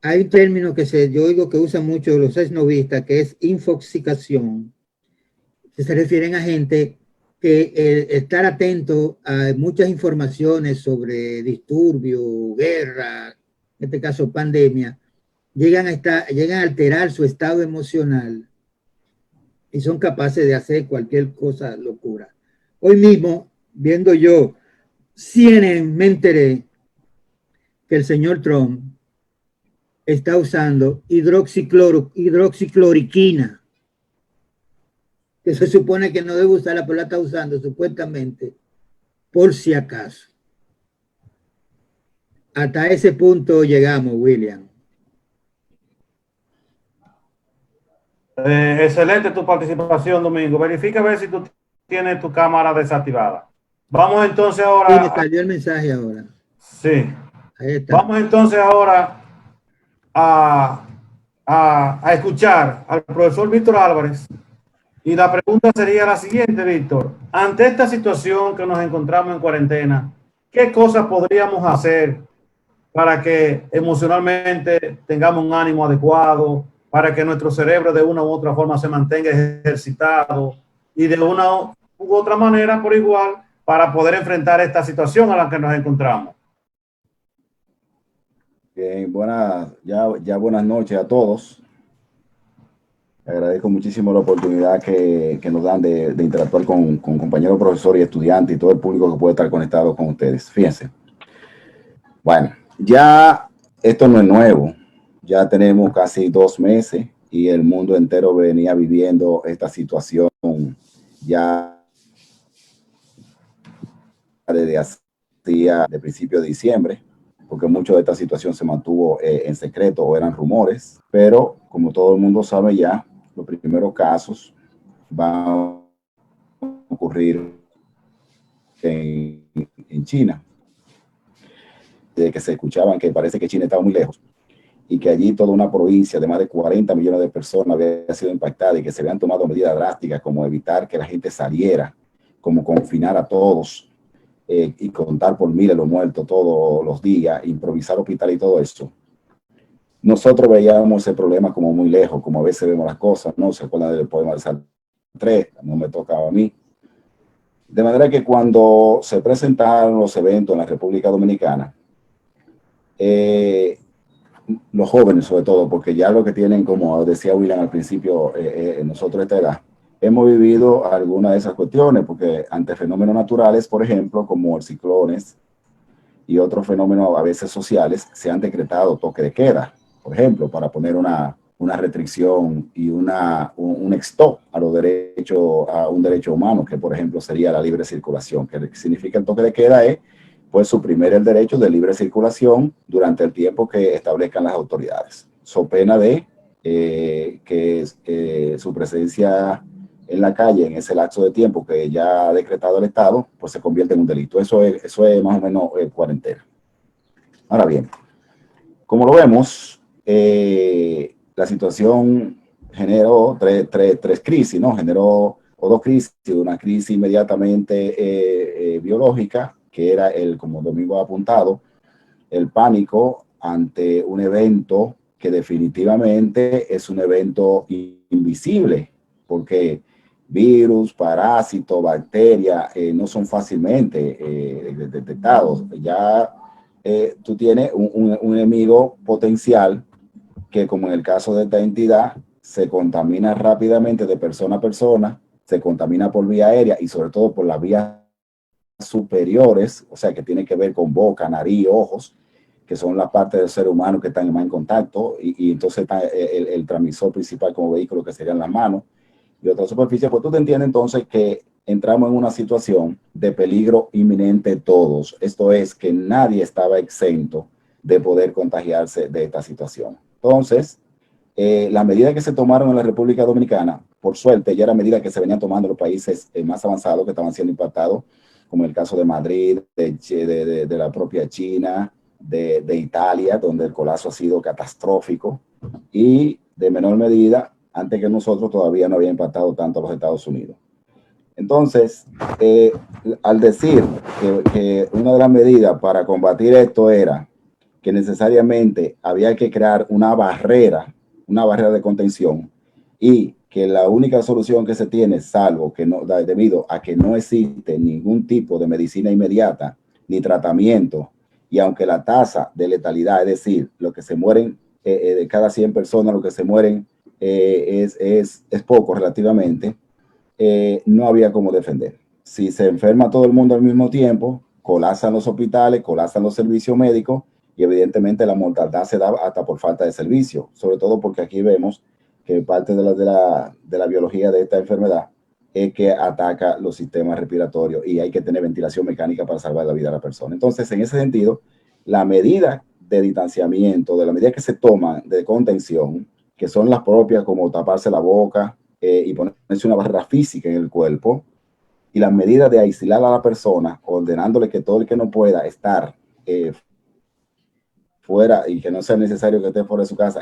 hay un término que yo oigo que usan mucho los esnovistas, que es infoxicación, que se refieren a gente que estar atento a muchas informaciones sobre disturbio, guerra, en este caso pandemia, llegan a alterar su estado emocional y son capaces de hacer cualquier cosa locura. Hoy mismo, viendo yo CNN, me enteré que el señor Trump está usando hidroxicloroquina, que se supone que no debe usarla, pero la está usando supuestamente por si acaso. Hasta ese punto llegamos, William. Excelente tu participación, Domingo. Verifica a ver si tú tienes tu cámara desactivada. Vamos entonces ahora. Sí, me salió el mensaje ahora. Sí. Ahí está. Vamos entonces ahora a escuchar al profesor Víctor Álvarez. Y la pregunta sería la siguiente, Víctor. Ante esta situación que nos encontramos en cuarentena, ¿qué cosas podríamos hacer para que emocionalmente tengamos un ánimo adecuado, para que nuestro cerebro de una u otra forma se mantenga ejercitado y de una u otra manera por igual para poder enfrentar esta situación a la que nos encontramos? Bien, buenas noches a todos. Agradezco muchísimo la oportunidad que nos dan de interactuar con compañeros profesores y estudiantes y todo el público que puede estar conectado con ustedes. Fíjense, Bueno, ya esto no es nuevo. Ya tenemos casi 2 meses y el mundo entero venía viviendo esta situación ya desde hacía de principio de diciembre, porque mucho de esta situación se mantuvo en secreto o eran rumores, pero como todo el mundo sabe ya, los primeros casos van a ocurrir en China, de que se escuchaban que parece que China estaba muy lejos y que allí toda una provincia de más de 40 millones de personas había sido impactada y que se habían tomado medidas drásticas como evitar que la gente saliera, como confinar a todos y contar por miles los muertos todos los días, improvisar hospital y todo eso. Nosotros veíamos ese problema como muy lejos, como a veces vemos las cosas, ¿no? ¿Se acuerdan del poema de Sartre? No me tocaba a mí. De manera que cuando se presentaron los eventos en la República Dominicana, los jóvenes sobre todo, porque ya lo que tienen, como decía William al principio, nosotros a esta edad, hemos vivido algunas de esas cuestiones, porque ante fenómenos naturales, por ejemplo, como ciclones y otros fenómenos a veces sociales, se han decretado toque de queda, por ejemplo, para poner una restricción y un stop a los derechos, a un derecho humano, que por ejemplo sería la libre circulación, que significa el toque de queda es pues suprimir el derecho de libre circulación durante el tiempo que establezcan las autoridades, so pena de que su presencia en la calle en ese lapso de tiempo que ya ha decretado el Estado, pues se convierte en un delito. Eso es más o menos cuarentena. Ahora bien, como lo vemos, la situación generó tres crisis, ¿no? Generó dos crisis, una crisis inmediatamente biológica, que era como Domingo ha apuntado, el pánico ante un evento que definitivamente es un evento invisible, porque virus, parásitos, bacterias no son fácilmente detectados. Ya tú tienes un enemigo potencial que, como en el caso de esta entidad, se contamina rápidamente de persona a persona, se contamina por vía aérea y sobre todo por las vías superiores, o sea, que tiene que ver con boca, nariz, ojos, que son las partes del ser humano que están más en contacto, y entonces está el transmisor principal como vehículo, que serían las manos y otras superficies. Pues tú te entiendes entonces que entramos en una situación de peligro inminente todos. Esto es que nadie estaba exento de poder contagiarse de esta situación. Entonces, las medidas que se tomaron en la República Dominicana, por suerte, ya eran medidas que se venían tomando en los países más avanzados que estaban siendo impactados, como el caso de Madrid, de la propia China, de Italia, donde el colapso ha sido catastrófico, y de menor medida, antes que nosotros, todavía no había impactado tanto a los Estados Unidos. Entonces, al decir que una de las medidas para combatir esto era que necesariamente había que crear una barrera de contención, y que la única solución que se tiene, salvo que no, debido a que no existe ningún tipo de medicina inmediata ni tratamiento, y aunque la tasa de letalidad, es decir, lo que se mueren de cada 100 personas, lo que se mueren es poco relativamente, no había cómo defender. Si se enferma todo el mundo al mismo tiempo, colapsan los hospitales, colapsan los servicios médicos, y evidentemente la mortalidad se da hasta por falta de servicio, sobre todo porque aquí vemos que parte de la biología de esta enfermedad es que ataca los sistemas respiratorios y hay que tener ventilación mecánica para salvar la vida de la persona. Entonces, en ese sentido, la medida de distanciamiento, de la medida que se toman de contención, que son las propias como taparse la boca y ponerse una barrera física en el cuerpo, y las medidas de aislar a la persona, ordenándole que todo el que no pueda estar fuera y que no sea necesario que esté fuera de su casa,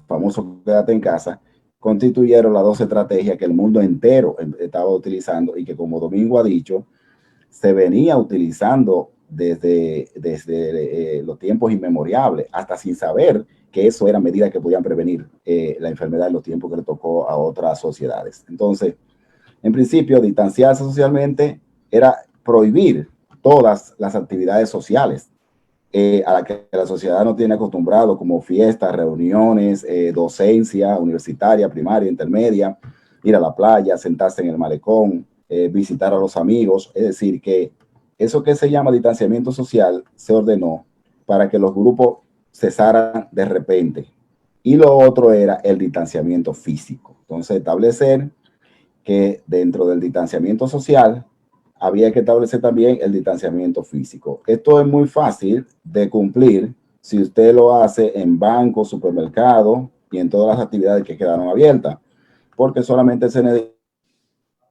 famoso quédate en casa, constituyeron las dos estrategias que el mundo entero estaba utilizando y que, como Domingo ha dicho, se venía utilizando desde los tiempos inmemoriales, hasta sin saber que eso eran medidas que podían prevenir la enfermedad en los tiempos que le tocó a otras sociedades. Entonces, en principio, distanciarse socialmente era prohibir todas las actividades sociales a la que la sociedad no tiene acostumbrado, como fiestas, reuniones, docencia universitaria, primaria, intermedia, ir a la playa, sentarse en el malecón, visitar a los amigos. Es decir, que eso que se llama distanciamiento social se ordenó para que los grupos cesaran de repente. Y lo otro era el distanciamiento físico. Entonces, establecer que dentro del distanciamiento social había que establecer también el distanciamiento físico. Esto es muy fácil de cumplir si usted lo hace en bancos, supermercados y en todas las actividades que quedaron abiertas, porque solamente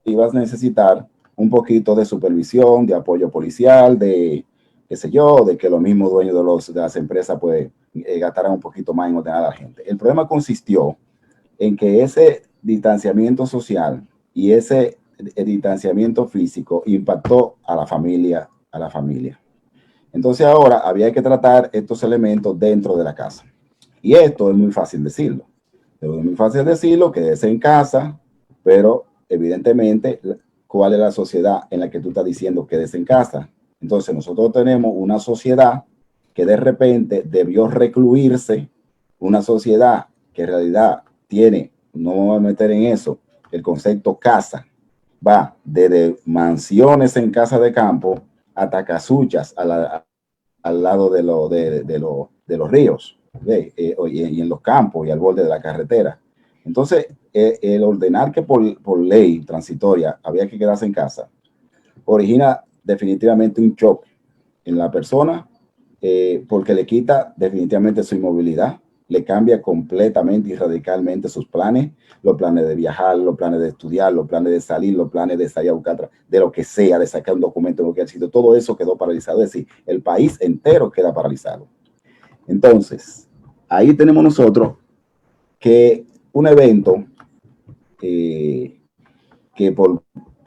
iba a necesitar un poquito de supervisión, de apoyo policial, de qué sé yo, de que los mismos dueños de las empresas pues gastaran un poquito más en ordenar a la gente. El problema consistió en que ese distanciamiento social y ese distanciamiento físico impactó a la familia, Entonces ahora había que tratar estos elementos dentro de la casa. Y esto es muy fácil decirlo. Es muy fácil decirlo, quédese en casa, pero evidentemente, ¿cuál es la sociedad en la que tú estás diciendo quédese en casa? Entonces nosotros tenemos una sociedad que de repente debió recluirse, una sociedad que en realidad tiene, no me voy a meter en eso, el concepto casa, va desde mansiones en casa de campo hasta casuchas al lado de los ríos, y en los campos y al borde de la carretera. Entonces, el ordenar que por ley transitoria había que quedarse en casa origina definitivamente un shock en la persona, porque le quita definitivamente su inmovilidad, le cambia completamente y radicalmente sus planes, los planes de viajar, los planes de estudiar, los planes de salir, los planes de salir a buscar, de lo que sea, de sacar un documento, lo que ha sido, todo eso quedó paralizado. Es decir, el país entero queda paralizado. Entonces, ahí tenemos nosotros que un evento que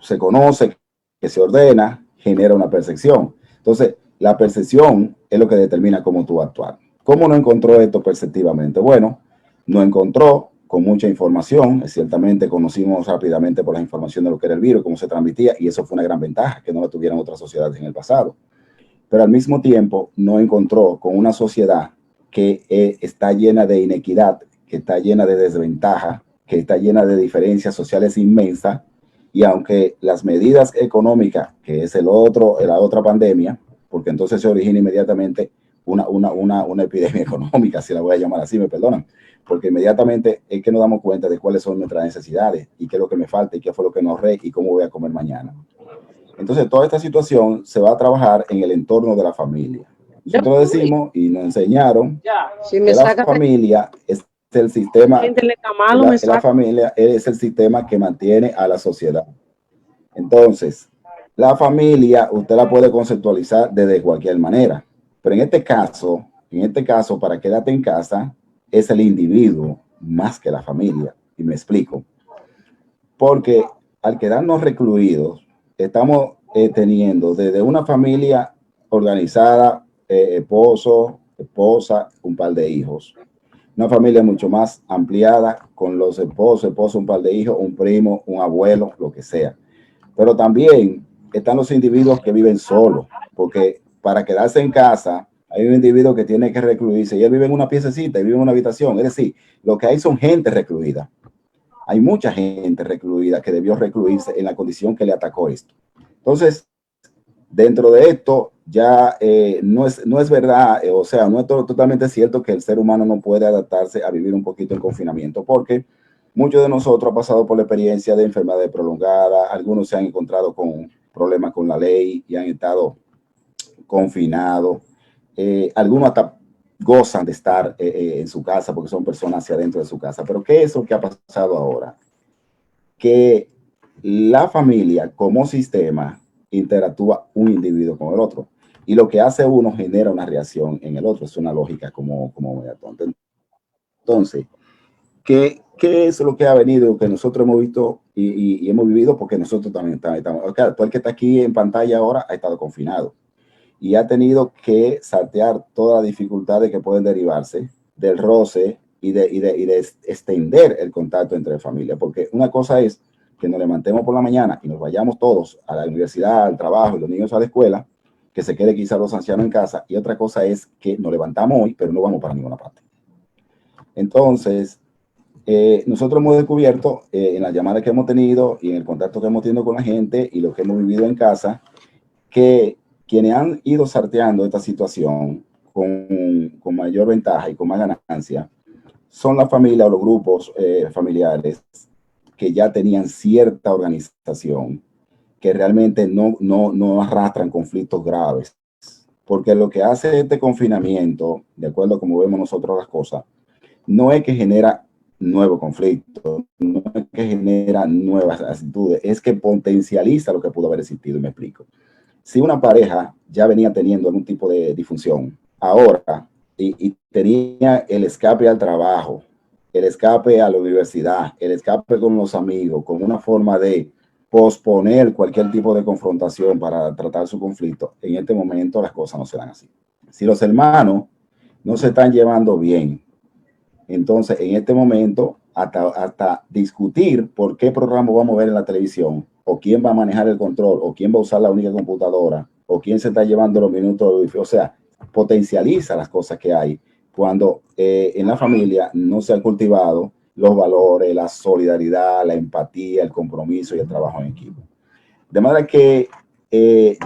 se conoce, que se ordena, genera una percepción. Entonces, la percepción es lo que determina cómo tú actuar. ¿Cómo no encontró esto perceptivamente? Bueno, no encontró con mucha información. Ciertamente conocimos rápidamente por la información de lo que era el virus, cómo se transmitía, y eso fue una gran ventaja, que no lo tuvieran otras sociedades en el pasado. Pero al mismo tiempo no encontró con una sociedad que está llena de inequidad, que está llena de desventaja, que está llena de diferencias sociales inmensas, y aunque las medidas económicas, que es la otra pandemia, porque entonces se origina inmediatamente una epidemia económica, si la voy a llamar así, me perdonan, porque inmediatamente es que nos damos cuenta de cuáles son nuestras necesidades y qué es lo que me falta y qué fue lo que nos ahorré y cómo voy a comer mañana. Entonces, toda esta situación se va a trabajar en el entorno de la familia. Nosotros decimos y nos enseñaron que la familia es el sistema, la familia es el sistema que mantiene a la sociedad. Entonces, la familia usted la puede conceptualizar de cualquier manera, pero en este caso, para quedarte en casa, es el individuo más que la familia. Y me explico. Porque al quedarnos recluidos, estamos teniendo desde una familia organizada, esposo, esposa, un par de hijos. Una familia mucho más ampliada con los esposos, un par de hijos, un primo, un abuelo, lo que sea. Pero también están los individuos que viven solos, porque para quedarse en casa hay un individuo que tiene que recluirse y él vive en una piececita y vive en una habitación. Es decir, lo que hay son gente recluida. Hay mucha gente recluida que debió recluirse en la condición que le atacó esto. Entonces, dentro de esto, ya no es verdad, o sea, no es totalmente cierto que el ser humano no puede adaptarse a vivir un poquito en confinamiento, porque muchos de nosotros han pasado por la experiencia de enfermedades prolongadas, algunos se han encontrado con problemas con la ley y han estado confinados, algunos hasta gozan de estar en su casa porque son personas hacia adentro de su casa. Pero ¿qué es lo que ha pasado ahora? Que la familia como sistema interactúa un individuo con el otro. Y lo que hace uno genera una reacción en el otro. Es una lógica como media tonta. Entonces, ¿qué es lo que ha venido, que nosotros hemos visto y hemos vivido? Porque nosotros también estamos. Claro, todo el que está aquí en pantalla ahora ha estado confinado y ha tenido que saltear todas las dificultades que pueden derivarse del roce y de extender el contacto entre familias. Porque una cosa es que nos levantemos por la mañana y nos vayamos todos a la universidad, al trabajo y los niños a la escuela, que se quede quizás los ancianos en casa, y otra cosa es que nos levantamos hoy, pero no vamos para ninguna parte. Entonces, nosotros hemos descubierto en las llamadas que hemos tenido y en el contacto que hemos tenido con la gente y lo que hemos vivido en casa, que quienes han ido sorteando esta situación con mayor ventaja y con más ganancia son las familias o los grupos familiares que ya tenían cierta organización, que realmente no arrastran conflictos graves. Porque lo que hace este confinamiento, de acuerdo a cómo vemos nosotros las cosas, no es que genera nuevo conflicto, no es que genera nuevas actitudes, es que potencializa lo que pudo haber existido, y me explico. Si una pareja ya venía teniendo algún tipo de disfunción, ahora, y tenía el escape al trabajo, el escape a la universidad, el escape con los amigos, como una forma de posponer cualquier tipo de confrontación para tratar su conflicto, en este momento las cosas no se dan así. Si los hermanos no se están llevando bien, entonces en este momento hasta discutir por qué programa vamos a ver en la televisión, o quién va a manejar el control, o quién va a usar la única computadora, o quién se está llevando los minutos de wifi, o sea, potencializa las cosas que hay cuando en la familia no se han cultivado los valores, la solidaridad, la empatía, el compromiso y el trabajo en equipo. De manera que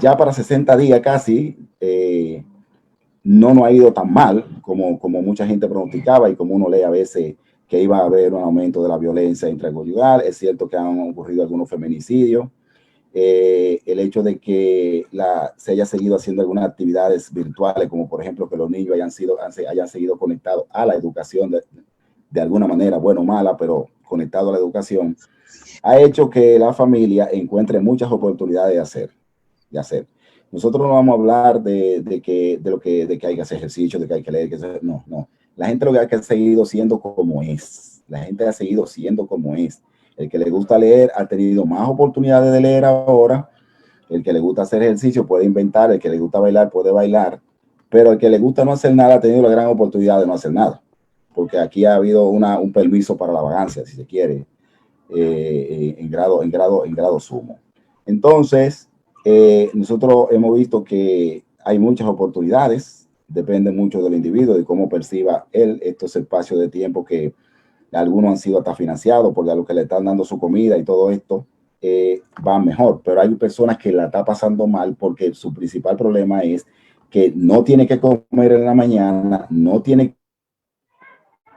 ya para 60 días casi no nos ha ido tan mal como mucha gente pronosticaba y como uno lee a veces que iba a haber un aumento de la violencia intraconyugal. Es cierto que han ocurrido algunos feminicidios. El hecho de que se haya seguido haciendo algunas actividades virtuales, como por ejemplo que los niños hayan seguido conectados a la educación de alguna manera, bueno o mala, pero conectado a la educación, ha hecho que la familia encuentre muchas oportunidades de hacer. Nosotros no vamos a hablar de que hay que hacer ejercicio, de que hay que leer, no. La gente lo que ha seguido siendo como es. La gente ha seguido siendo como es. El que le gusta leer ha tenido más oportunidades de leer ahora. El que le gusta hacer ejercicio puede inventar. El que le gusta bailar puede bailar. Pero el que le gusta no hacer nada ha tenido la gran oportunidad de no hacer nada. Porque aquí ha habido un permiso para la vagancia, si se quiere, en grado sumo. Entonces, nosotros hemos visto que hay muchas oportunidades. Depende mucho del individuo, de cómo perciba él estos espacios de tiempo que algunos han sido hasta financiados porque a los que le están dando su comida y todo esto va mejor, pero hay personas que la están pasando mal porque su principal problema es que no tiene que comer en la mañana, no tiene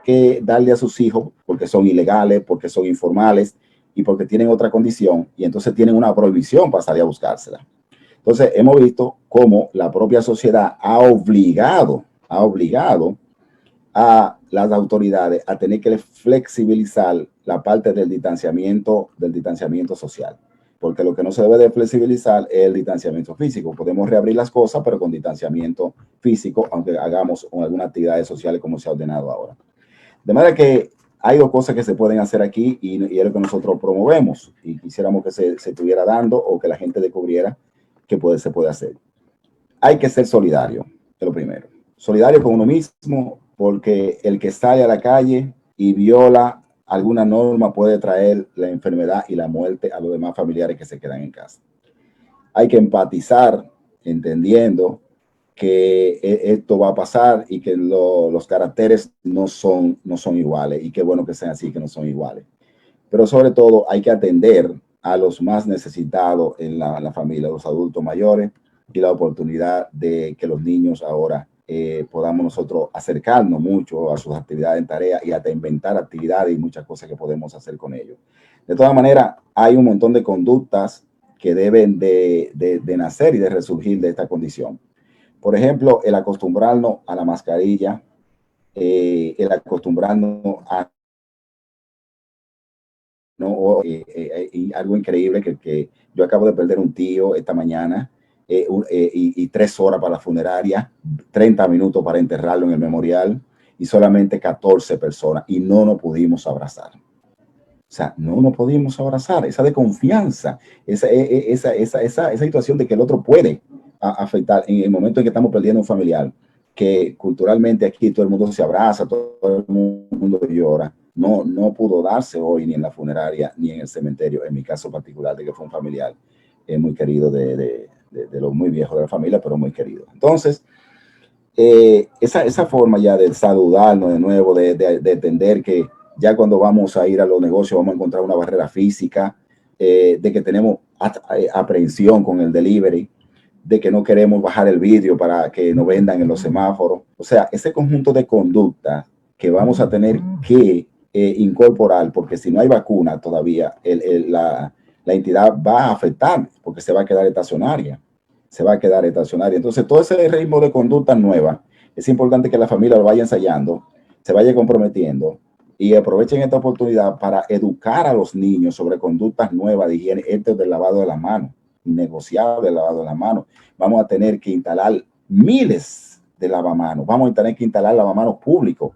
que darle a sus hijos porque son ilegales, porque son informales y porque tienen otra condición y entonces tienen una prohibición para salir a buscársela. Entonces hemos visto cómo la propia sociedad ha obligado a las autoridades a tener que flexibilizar la parte del distanciamiento social. Porque lo que no se debe de flexibilizar es el distanciamiento físico. Podemos reabrir las cosas, pero con distanciamiento físico, aunque hagamos algunas actividades sociales como se ha ordenado ahora. De manera que hay dos cosas que se pueden hacer aquí y es lo que nosotros promovemos y quisiéramos que se estuviera dando o que la gente descubriera que se puede hacer. Hay que ser solidario, es lo primero. Solidario con uno mismo, porque el que sale a la calle y viola alguna norma puede traer la enfermedad y la muerte a los demás familiares que se quedan en casa. Hay que empatizar, entendiendo que esto va a pasar y que los caracteres no son iguales, y qué bueno que sean así, que no son iguales. Pero sobre todo hay que atender a los más necesitados en la familia, los adultos mayores, y la oportunidad de que los niños ahora podamos nosotros acercarnos mucho a sus actividades en tarea y hasta inventar actividades y muchas cosas que podemos hacer con ellos. De todas maneras, hay un montón de conductas que deben de nacer y de resurgir de esta condición. Por ejemplo, el acostumbrarnos a la mascarilla, el acostumbrarnos a y algo increíble que yo acabo de perder un tío esta mañana y 3 horas para la funeraria, 30 minutos para enterrarlo en el memorial y solamente 14 personas y no nos pudimos abrazar. O sea, no nos pudimos abrazar, esa desconfianza, esa situación de que el otro puede afectar en el momento en que estamos perdiendo un familiar, que culturalmente aquí todo el mundo se abraza, todo el mundo llora. No pudo darse hoy ni en la funeraria ni en el cementerio, en mi caso particular, de que fue un familiar muy querido, de los muy viejos de la familia, pero muy querido. Entonces, esa forma ya de saludarnos de nuevo, de entender que ya cuando vamos a ir a los negocios vamos a encontrar una barrera física, de que tenemos aprehensión con el delivery, de que no queremos bajar el vidrio para que no vendan en los semáforos. O sea, ese conjunto de conducta que vamos a tener que incorporar, porque si no hay vacuna todavía, la entidad va a afectar, porque se va a quedar estacionaria. Se va a quedar estacionaria. Entonces, todo ese ritmo de conducta nueva, es importante que la familia lo vaya ensayando, se vaya comprometiendo y aprovechen esta oportunidad para educar a los niños sobre conductas nuevas de higiene, esto del lavado de las manos, innegociable el lavado de las manos. Vamos a tener que instalar miles de lavamanos, vamos a tener que instalar lavamanos públicos,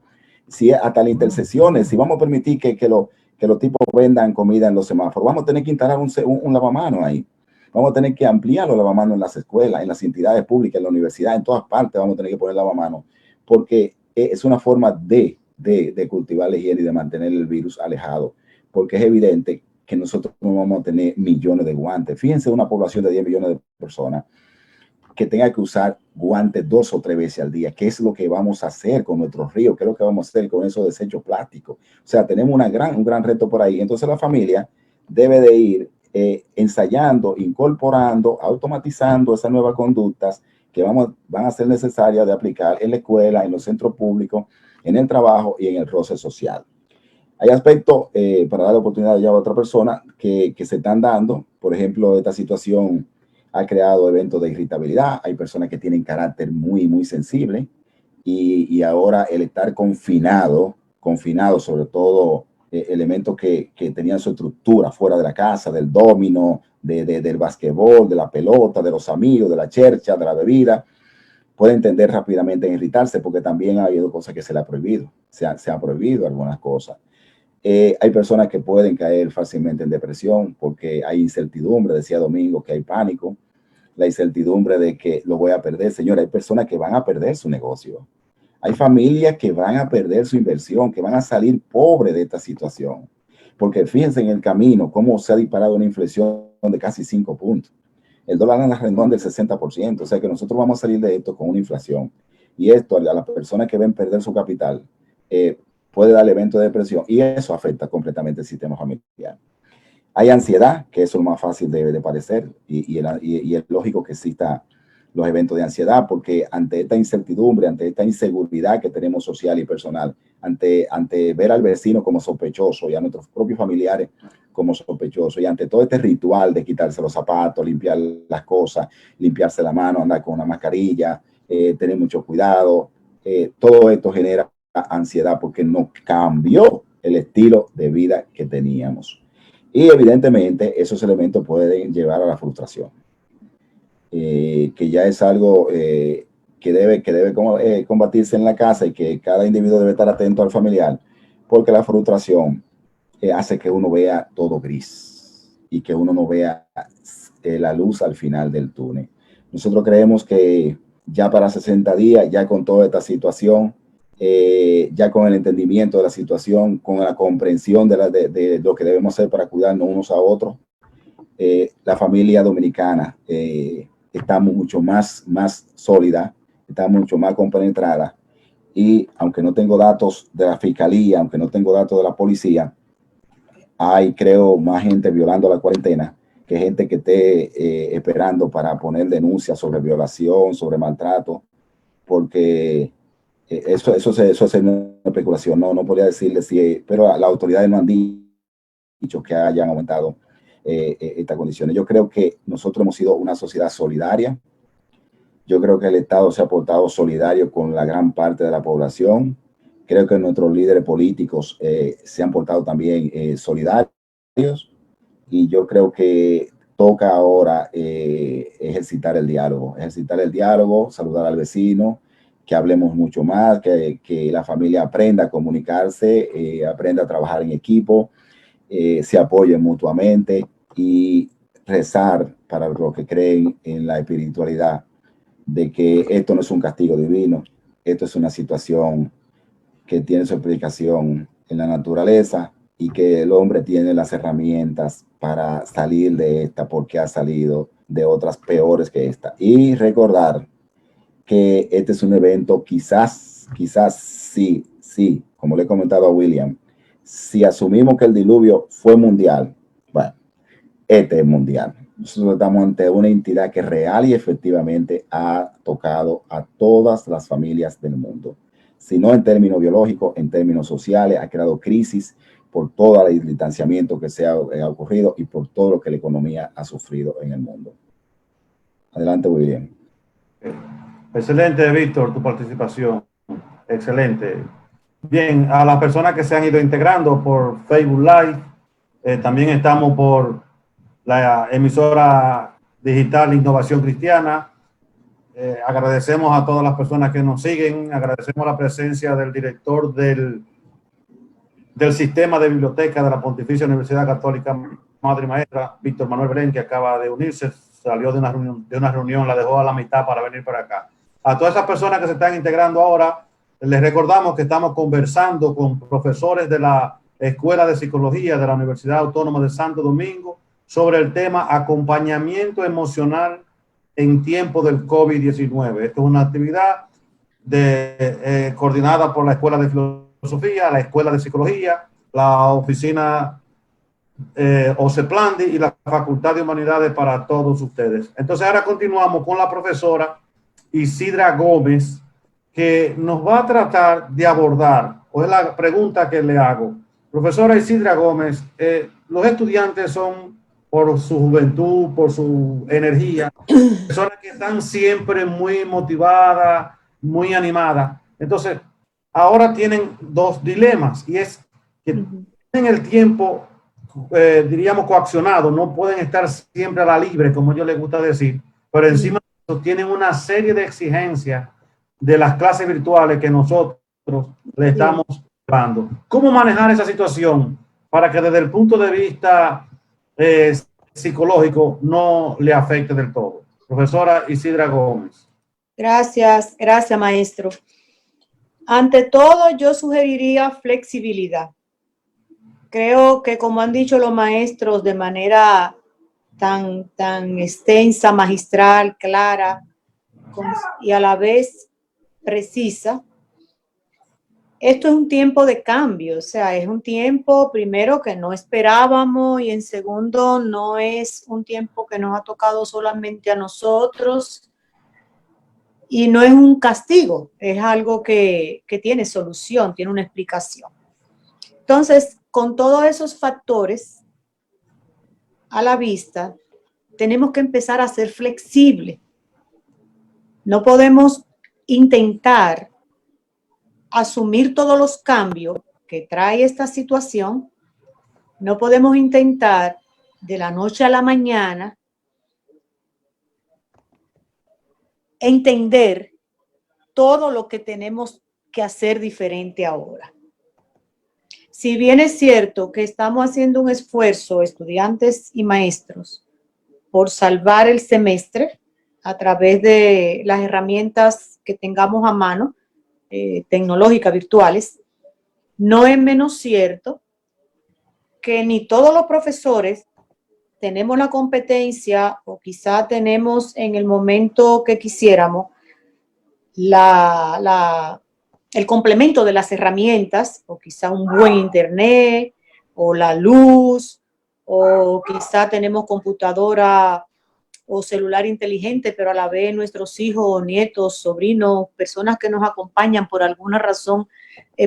si hasta las intersecciones, si vamos a permitir que los tipos vendan comida en los semáforos, vamos a tener que instalar un lavamanos ahí. Vamos a tener que ampliar los lavamanos en las escuelas, en las entidades públicas, en la universidad, en todas partes vamos a tener que poner lavamanos, porque es una forma de cultivar la higiene y de mantener el virus alejado, porque es evidente que nosotros no vamos a tener millones de guantes. Fíjense, una población de 10 millones de personas que tenga que usar guantes 2 o 3 veces al día. ¿Qué es lo que vamos a hacer con nuestros ríos? ¿Qué es lo que vamos a hacer con esos desechos plásticos? O sea, tenemos un gran reto por ahí. Entonces la familia debe de ir ensayando, incorporando, automatizando esas nuevas conductas que van a ser necesarias de aplicar en la escuela, en los centros públicos, en el trabajo y en el roce social. Hay aspectos, para dar la oportunidad ya a otra persona, que se están dando. Por ejemplo, esta situación ha creado eventos de irritabilidad. Hay personas que tienen carácter muy, muy sensible y ahora el estar confinado, sobre todo elementos que tenían su estructura fuera de la casa, del dominó, del basquetbol, de la pelota, de los amigos, de la chercha, de la bebida, pueden tender rápidamente a irritarse porque también ha habido cosas que se le ha prohibido. Se ha prohibido algunas cosas. Hay personas que pueden caer fácilmente en depresión porque hay incertidumbre, decía Domingo, que hay pánico, la incertidumbre de que lo voy a perder. Señora, hay personas que van a perder su negocio. Hay familias que van a perder su inversión, que van a salir pobres de esta situación. Porque fíjense en el camino cómo se ha disparado una inflación de casi 5 puntos. El dólar anda alrededor del 60%. O sea que nosotros vamos a salir de esto con una inflación. Y esto a las personas que ven perder su capital puede dar evento de depresión. Y eso afecta completamente el sistema familiar. Hay ansiedad, que eso es lo más fácil de padecer. Y es lógico que exista los eventos de ansiedad, porque ante esta incertidumbre, ante esta inseguridad que tenemos social y personal, ante ver al vecino como sospechoso y a nuestros propios familiares como sospechosos, y ante todo este ritual de quitarse los zapatos, limpiar las cosas, limpiarse la mano, andar con una mascarilla, tener mucho cuidado, todo esto genera ansiedad porque nos cambió el estilo de vida que teníamos. Y evidentemente esos elementos pueden llevar a la frustración. Que ya es algo que debe combatirse en la casa y que cada individuo debe estar atento al familiar, porque la frustración hace que uno vea todo gris y que uno no vea la luz al final del túnel. Nosotros creemos que ya para 60 días, ya con toda esta situación, ya con el entendimiento de la situación, con la comprensión de lo que debemos hacer para cuidarnos unos a otros, la familia dominicana está mucho más sólida, está mucho más compenetrada, y aunque no tengo datos de la fiscalía, aunque no tengo datos de la policía, hay, creo, más gente violando la cuarentena que gente que esté esperando para poner denuncias sobre violación, sobre maltrato, porque eso es una especulación. No podría decirle si, pero las autoridades no han dicho que hayan aumentado estas condiciones. Yo creo que nosotros hemos sido una sociedad solidaria. Yo creo que el Estado se ha portado solidario con la gran parte de la población. Creo que nuestros líderes políticos se han portado también solidarios. Y yo creo que toca ahora ejercitar el diálogo, saludar al vecino, que hablemos mucho más, que la familia aprenda a comunicarse, aprenda a trabajar en equipo, se apoyen mutuamente y rezar para los que creen en la espiritualidad, de que esto no es un castigo divino, esto es una situación que tiene su explicación en la naturaleza y que el hombre tiene las herramientas para salir de esta, porque ha salido de otras peores que esta. Y recordar que este es un evento quizás sí, como le he comentado a William, si asumimos que el diluvio fue mundial, bueno, Este es mundial. Nosotros estamos ante una entidad que real y efectivamente ha tocado a todas las familias del mundo. Si no en términos biológicos, en términos sociales, ha creado crisis por todo el distanciamiento que se ha ocurrido y por todo lo que la economía ha sufrido en el mundo. Adelante, William. Excelente, Víctor, tu participación. Excelente. Bien, a las personas que se han ido integrando por Facebook Live, también estamos por la emisora digital Innovación Cristiana. Agradecemos a todas las personas que nos siguen, agradecemos la presencia del director del sistema de biblioteca de la Pontificia Universidad Católica Madre y Maestra, Víctor Manuel Belén, que acaba de unirse, salió de una reunión, la dejó a la mitad para venir para acá. A todas esas personas que se están integrando ahora, les recordamos que estamos conversando con profesores de la Escuela de Psicología de la Universidad Autónoma de Santo Domingo sobre el tema acompañamiento emocional en tiempo del COVID-19. Esto es una actividad coordinada por la Escuela de Filosofía, la Escuela de Psicología, la Oficina OCEPLANDI y la Facultad de Humanidades para todos ustedes. Entonces ahora continuamos con la profesora Isidra Gómez, que nos va a tratar de abordar, o es la pregunta que le hago. Profesora Isidra Gómez, los estudiantes son, por su juventud, por su energía, personas que están siempre muy motivadas, muy animadas. Entonces, ahora tienen dos dilemas, y es que tienen el tiempo, diríamos, coaccionado, no pueden estar siempre a la libre, como yo les gusta decir, pero encima de eso tienen una serie de exigencias de las clases virtuales que nosotros le estamos dando. ¿Cómo manejar esa situación para que desde el punto de vista psicológico no le afecte del todo? Profesora Isidra Gómez. Gracias, maestro. Ante todo, yo sugeriría flexibilidad. Creo que, como han dicho los maestros de manera tan extensa, magistral, clara y a la vez precisa, esto es un tiempo de cambio, o sea, es un tiempo, primero, que no esperábamos, y en segundo, no es un tiempo que nos ha tocado solamente a nosotros, y no es un castigo, es algo que tiene solución, tiene una explicación. Entonces, con todos esos factores a la vista, tenemos que empezar a ser flexibles. No podemos intentar asumir todos los cambios que trae esta situación. No podemos intentar de la noche a la mañana entender todo lo que tenemos que hacer diferente ahora. Si bien es cierto que estamos haciendo un esfuerzo, estudiantes y maestros, por salvar el semestre a través de las herramientas que tengamos a mano, tecnológicas, virtuales, no es menos cierto que ni todos los profesores tenemos la competencia, o quizá tenemos en el momento que quisiéramos el complemento de las herramientas, o quizá un buen internet, o la luz, o quizá tenemos computadora o celular inteligente, pero a la vez nuestros hijos, nietos, sobrinos, personas que nos acompañan por alguna razón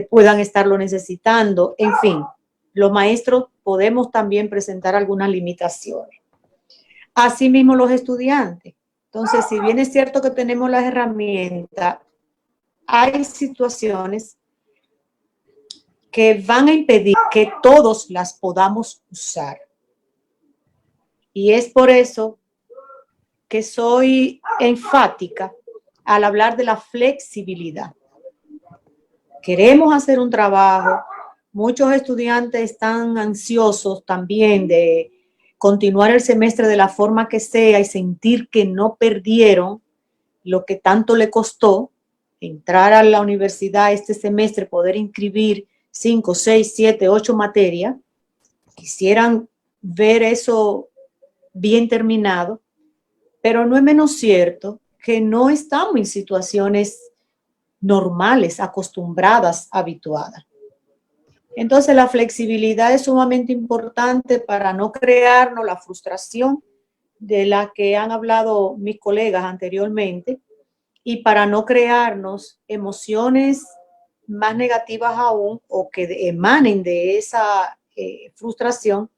puedan estarlo necesitando. En fin, los maestros podemos también presentar algunas limitaciones. Asimismo, los estudiantes. Entonces, si bien es cierto que tenemos las herramientas, hay situaciones que van a impedir que todos las podamos usar. Y es por eso que soy enfática al hablar de la flexibilidad. Queremos hacer un trabajo. Muchos estudiantes están ansiosos también de continuar el semestre de la forma que sea y sentir que no perdieron lo que tanto le costó entrar a la universidad este semestre, poder inscribir 5, 6, 7, 8 materias. Quisieran ver eso bien terminado, pero no es menos cierto que no estamos en situaciones normales, acostumbradas, habituadas. Entonces, la flexibilidad es sumamente importante para no crearnos la frustración de la que han hablado mis colegas anteriormente y para no crearnos emociones más negativas aún o que emanen de esa frustración,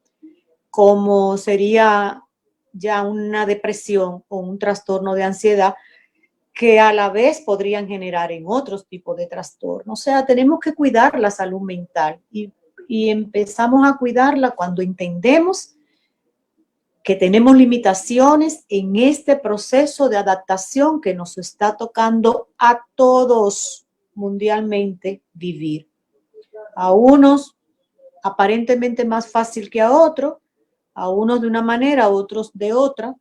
como sería ya una depresión o un trastorno de ansiedad que a la vez podrían generar en otros tipos de trastornos. O sea, tenemos que cuidar la salud mental y empezamos a cuidarla cuando entendemos que tenemos limitaciones en este proceso de adaptación que nos está tocando a todos mundialmente vivir. A unos aparentemente más fácil que a otros, a unos de una manera, a otros de otra,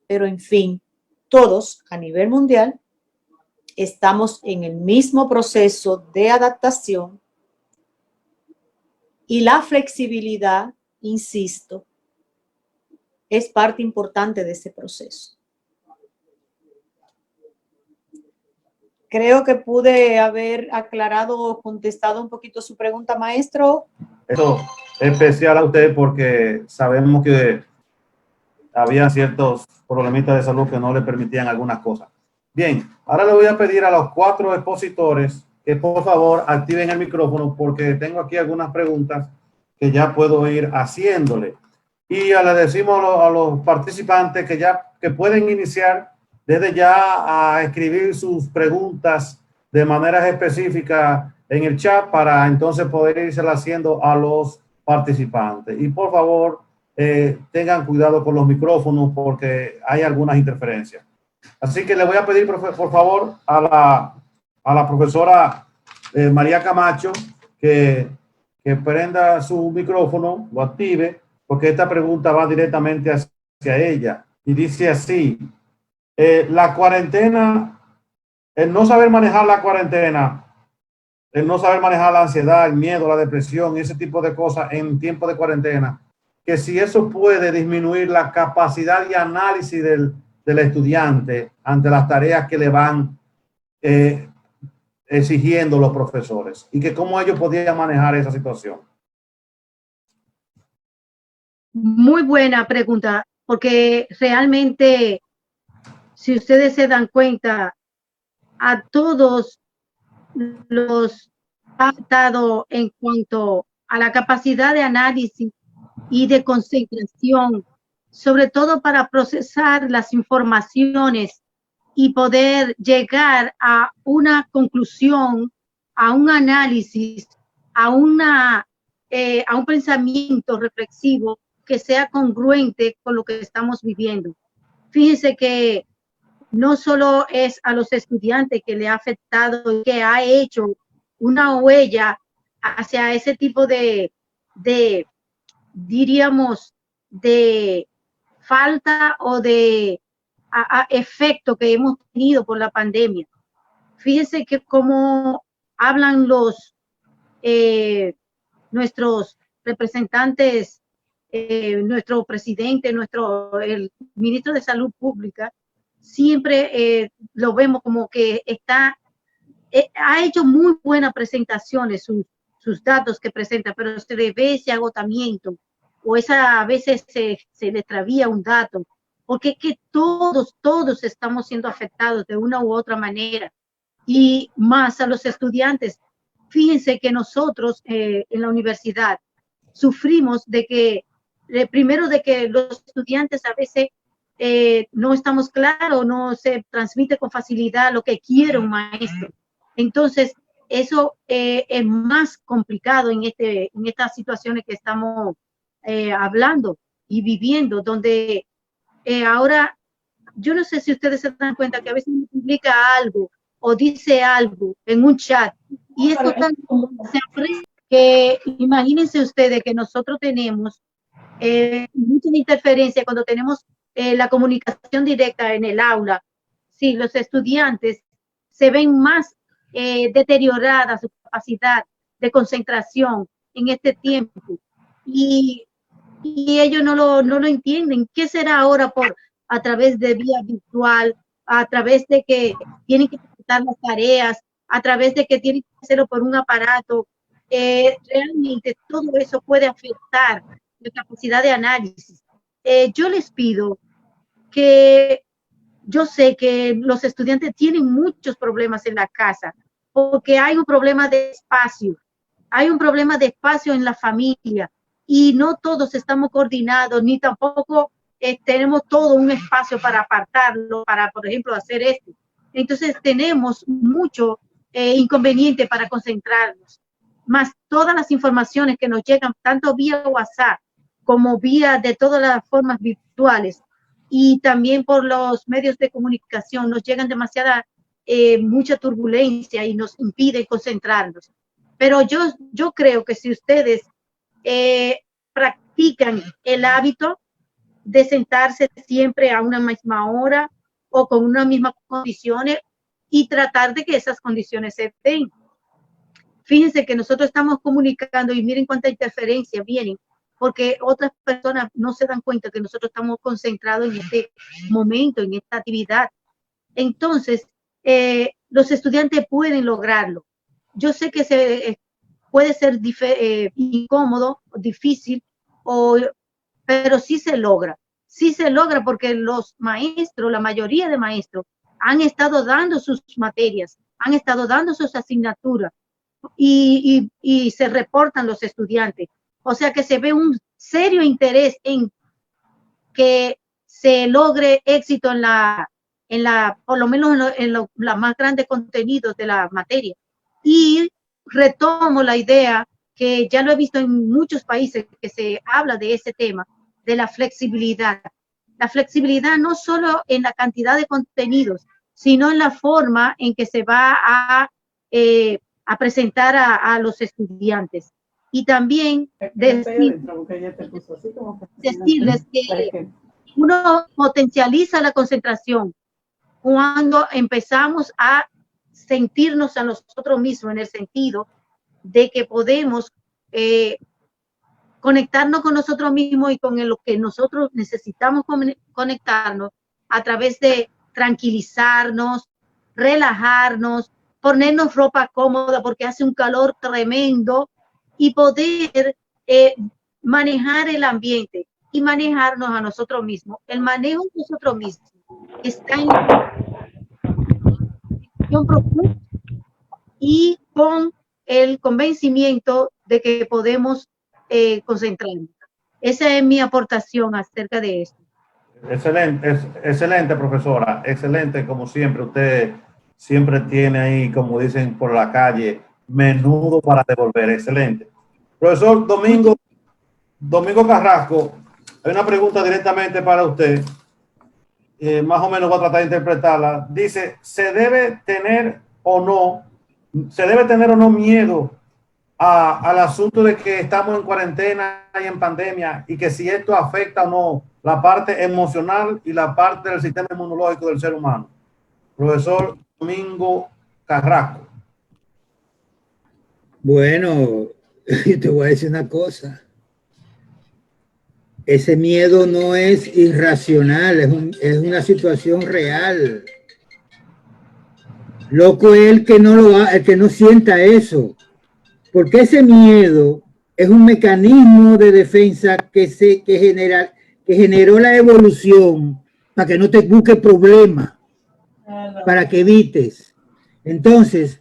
pero en fin, todos a nivel mundial estamos en el mismo proceso de adaptación y la flexibilidad, insisto, es parte importante de ese proceso. Creo que pude haber aclarado o contestado un poquito su pregunta, maestro. Eso es especial a usted porque sabemos que había ciertos problemitas de salud que no le permitían algunas cosas. Bien, ahora le voy a pedir a los 4 expositores que por favor activen el micrófono porque tengo aquí algunas preguntas que ya puedo ir haciéndole. Y le decimos a los participantes que pueden iniciar desde ya a escribir sus preguntas de manera específica en el chat para entonces poder irse haciendo a los participantes. Y por favor, tengan cuidado con los micrófonos porque hay algunas interferencias. Así que le voy a pedir, por favor, a la profesora María Camacho que prenda su micrófono, lo active, porque esta pregunta va directamente hacia ella. Y dice así, la cuarentena, el no saber manejar la cuarentena, el no saber manejar la ansiedad, el miedo, la depresión, ese tipo de cosas en tiempo de cuarentena, que si eso puede disminuir la capacidad de análisis del estudiante ante las tareas que le van exigiendo los profesores y que cómo ellos podían manejar esa situación. Muy buena pregunta, porque realmente, si ustedes se dan cuenta, a todos los ha dado en cuanto a la capacidad de análisis y de concentración, sobre todo para procesar las informaciones y poder llegar a una conclusión, a un análisis, a un pensamiento reflexivo que sea congruente con lo que estamos viviendo. Fíjense que no solo es a los estudiantes que le ha afectado y que ha hecho una huella hacia ese tipo diríamos, de falta o de efecto que hemos tenido por la pandemia. Fíjense que como hablan nuestros representantes, nuestro presidente, el ministro de Salud Pública, siempre lo vemos como que ha hecho muy buenas presentaciones, sus datos que presenta, pero se le ve ese agotamiento o a veces se le extravía un dato, porque que todos estamos siendo afectados de una u otra manera, y más a los estudiantes. Fíjense que nosotros en la universidad sufrimos primero de que los estudiantes a veces no estamos claros, no se transmite con facilidad lo que quiere un maestro. Entonces, eso es más complicado en estas situaciones que estamos hablando y viviendo, donde ahora, yo no sé si ustedes se dan cuenta que a veces uno publica algo o dice algo en un chat y esto se aprecia que imagínense ustedes que nosotros tenemos mucha interferencia cuando tenemos la comunicación directa en el aula. Sí, los estudiantes se ven más deteriorada su capacidad de concentración en este tiempo y ellos no lo entienden. ¿Qué será ahora a través de vía virtual, a través de que tienen que presentar las tareas, a través de que tienen que hacerlo por un aparato? realmente todo eso puede afectar la capacidad de análisis. Yo les pido que, yo sé que los estudiantes tienen muchos problemas en la casa, porque hay un problema de espacio, hay un problema de espacio en la familia, y no todos estamos coordinados, ni tampoco tenemos todo un espacio para apartarlo, para, por ejemplo, hacer esto. Entonces tenemos mucho inconveniente para concentrarnos, más todas las informaciones que nos llegan, tanto vía WhatsApp como vía de todas las formas virtuales, y también por los medios de comunicación, nos llegan demasiada, mucha turbulencia y nos impide concentrarnos. Pero yo creo que si ustedes practican el hábito de sentarse siempre a una misma hora o con unas mismas condiciones y tratar de que esas condiciones se den. Fíjense que nosotros estamos comunicando y miren cuánta interferencia viene, porque otras personas no se dan cuenta que nosotros estamos concentrados en este momento, en esta actividad. Entonces, los estudiantes pueden lograrlo. Yo sé que puede ser incómodo, difícil, pero sí se logra. Sí se logra porque los maestros, la mayoría de maestros, han estado dando sus materias, han estado dando sus asignaturas y se reportan los estudiantes. O sea que se ve un serio interés en que se logre éxito por lo menos en los más grandes contenidos de la materia. Y retomo la idea que ya lo he visto en muchos países que se habla de ese tema, de la flexibilidad. La flexibilidad no solo en la cantidad de contenidos, sino en la forma en que se va a presentar a los estudiantes. Y también decirles que uno potencializa la concentración cuando empezamos a sentirnos a nosotros mismos, en el sentido de que podemos conectarnos con nosotros mismos y con lo que nosotros necesitamos conectarnos, a través de tranquilizarnos, relajarnos, ponernos ropa cómoda porque hace un calor tremendo, y poder manejar el ambiente y manejarnos a nosotros mismos. El manejo de nosotros mismos está en profunda y con el convencimiento de que podemos concentrarnos. Esa es mi aportación acerca de esto. Excelente, excelente, profesora, excelente, como siempre. Usted siempre tiene ahí, como dicen por la calle, menudo para devolver. Excelente. Profesor Domingo Carrasco, hay una pregunta directamente para usted. Más o menos voy a tratar de interpretarla. Dice, ¿se debe tener o no miedo al asunto de que estamos en cuarentena y en pandemia, y que si esto afecta o no la parte emocional y la parte del sistema inmunológico del ser humano? Profesor Domingo Carrasco. Bueno, te voy a decir una cosa. Ese miedo no es irracional, es una situación real. Loco es el que no sienta eso, porque ese miedo es un mecanismo de defensa que generó la evolución para que no te busque problemas, para que evites. Entonces,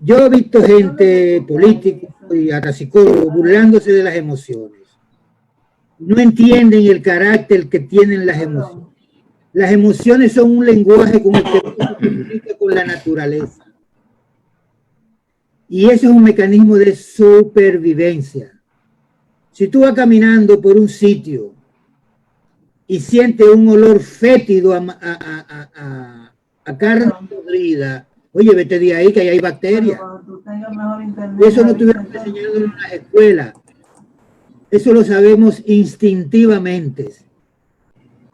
yo he visto gente, políticos y hasta psicólogos, burlándose de las emociones. No entienden el carácter que tienen las emociones. Las emociones son un lenguaje con el que se comunica con la naturaleza. Y eso es un mecanismo de supervivencia. Si tú vas caminando por un sitio y sientes un olor fétido a carne podrida, oye, vete de ahí que ahí hay bacterias. Eso no tuvieron que enseñarlo en las escuelas. Eso lo sabemos instintivamente.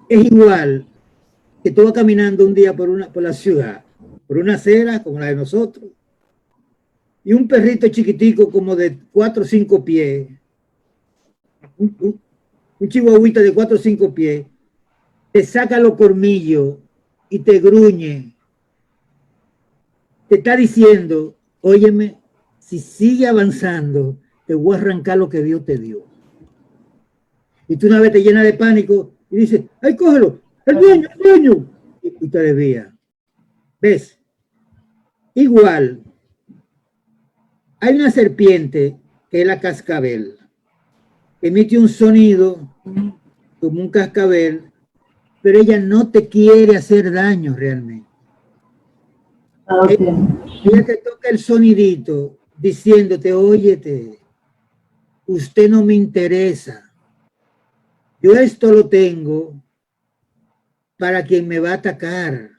Es igual que tú vas caminando un día por la ciudad, por una acera como la de nosotros, y un perrito chiquitico como de 4 o 5 pies, un chihuahuita de 4 o 5 pies, te saca los colmillos y te gruñe. Te está diciendo, óyeme, si sigue avanzando, te voy a arrancar lo que Dios te dio. Y tú una vez te llenas de pánico y dices, ¡ay, cógelo! ¡El dueño, el dueño! Y te desvías. ¿Ves? Igual, hay una serpiente que es la cascabel. Emite un sonido como un cascabel, pero ella no te quiere hacer daño realmente. Ella te toca el sonidito diciéndote, óyete, usted no me interesa. Yo esto lo tengo para quien me va a atacar.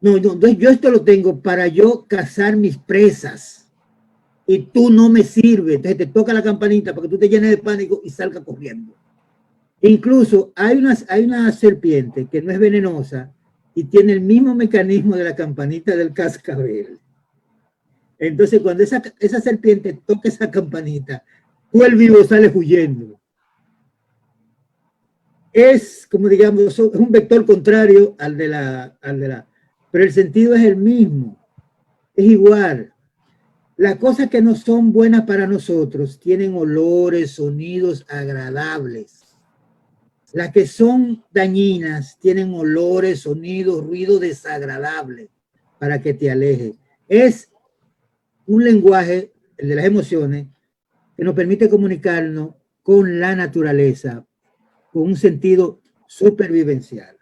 No, yo esto lo tengo para yo cazar mis presas. Y tú no me sirves. Entonces te toca la campanita para que tú te llenes de pánico y salgas corriendo. Incluso hay una serpiente que no es venenosa y tiene el mismo mecanismo de la campanita del cascabel. Entonces cuando esa serpiente toca esa campanita, tú el vivo sales huyendo. Es, como digamos, es un vector contrario al de la, pero el sentido es el mismo, es igual. Las cosas que no son buenas para nosotros tienen olores, sonidos agradables. Las que son dañinas tienen olores, sonidos, ruido desagradable para que te alejes. Es un lenguaje, el de las emociones, que nos permite comunicarnos con la naturaleza, con un sentido supervivencial.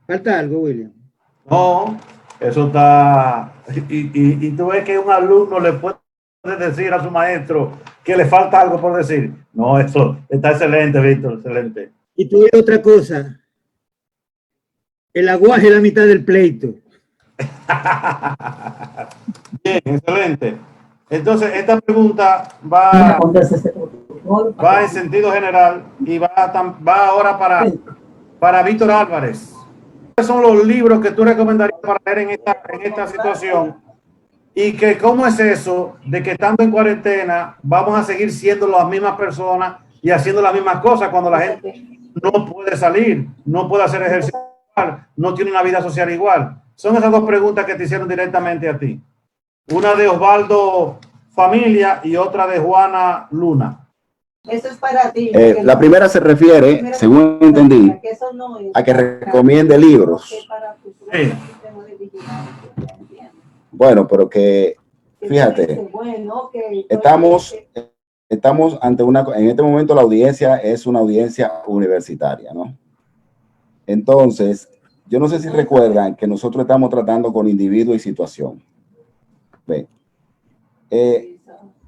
¿Falta algo, William? No, eso está... Y tú ves que un alumno le puede decir a su maestro que le falta algo por decir. No, eso está excelente, Víctor, excelente. Y tú ves otra cosa. El aguaje es la mitad del pleito. Bien, excelente. Entonces, esta pregunta va en sentido general y va ahora para Víctor Álvarez. ¿Cuáles son los libros que tú recomendarías para leer en esta situación? Y que cómo es eso de que estando en cuarentena vamos a seguir siendo las mismas personas y haciendo las mismas cosas cuando la gente no puede salir, no puede hacer ejercicio igual, no tiene una vida social igual. Son esas dos preguntas que te hicieron directamente a ti. Una de Osvaldo Familia y otra de Juana Luna. Eso es para ti. La primera se refiere, según entendí, a que recomiende libros. Sí. Bueno, pero que, fíjate, estamos ante en este momento la audiencia es una audiencia universitaria, ¿no? Entonces, yo no sé si recuerdan que nosotros estamos tratando con individuo y situación. Ven.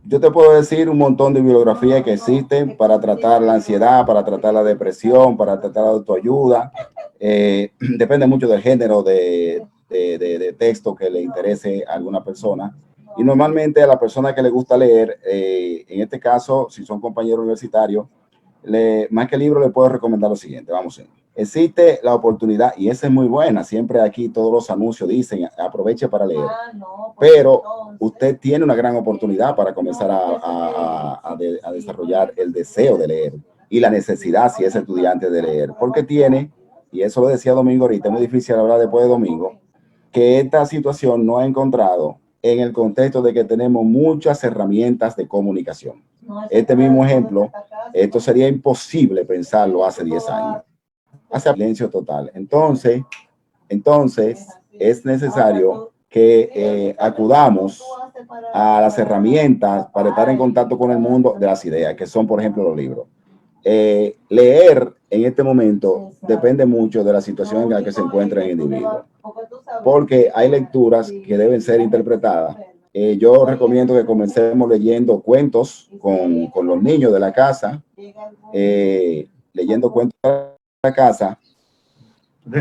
Yo te puedo decir un montón de bibliografías que existen para tratar la ansiedad, para tratar la depresión, para tratar la autoayuda. Depende mucho del género de texto que le interese a alguna persona. Y normalmente a la persona que le gusta leer, en este caso, si son compañeros universitarios, más que libro le puedo recomendar lo siguiente. Vamos a ver. Existe la oportunidad, y esa es muy buena, siempre aquí todos los anuncios dicen, aproveche para leer, pero usted tiene una gran oportunidad para comenzar a desarrollar el deseo de leer y la necesidad, si es estudiante, de leer, porque tiene, y eso lo decía Domingo ahorita, es muy difícil hablar después de Domingo, que esta situación no ha encontrado en el contexto de que tenemos muchas herramientas de comunicación. Este mismo ejemplo, esto sería imposible pensarlo hace 10 años. Hace silencio total. Entonces es necesario que acudamos a las herramientas para estar en contacto con el mundo de las ideas, que son, por ejemplo, los libros. Leer en este momento depende mucho de la situación en la que se encuentra el individuo, porque hay lecturas que deben ser interpretadas. Yo recomiendo que comencemos leyendo cuentos con los niños de la casa, leyendo cuentos de la casa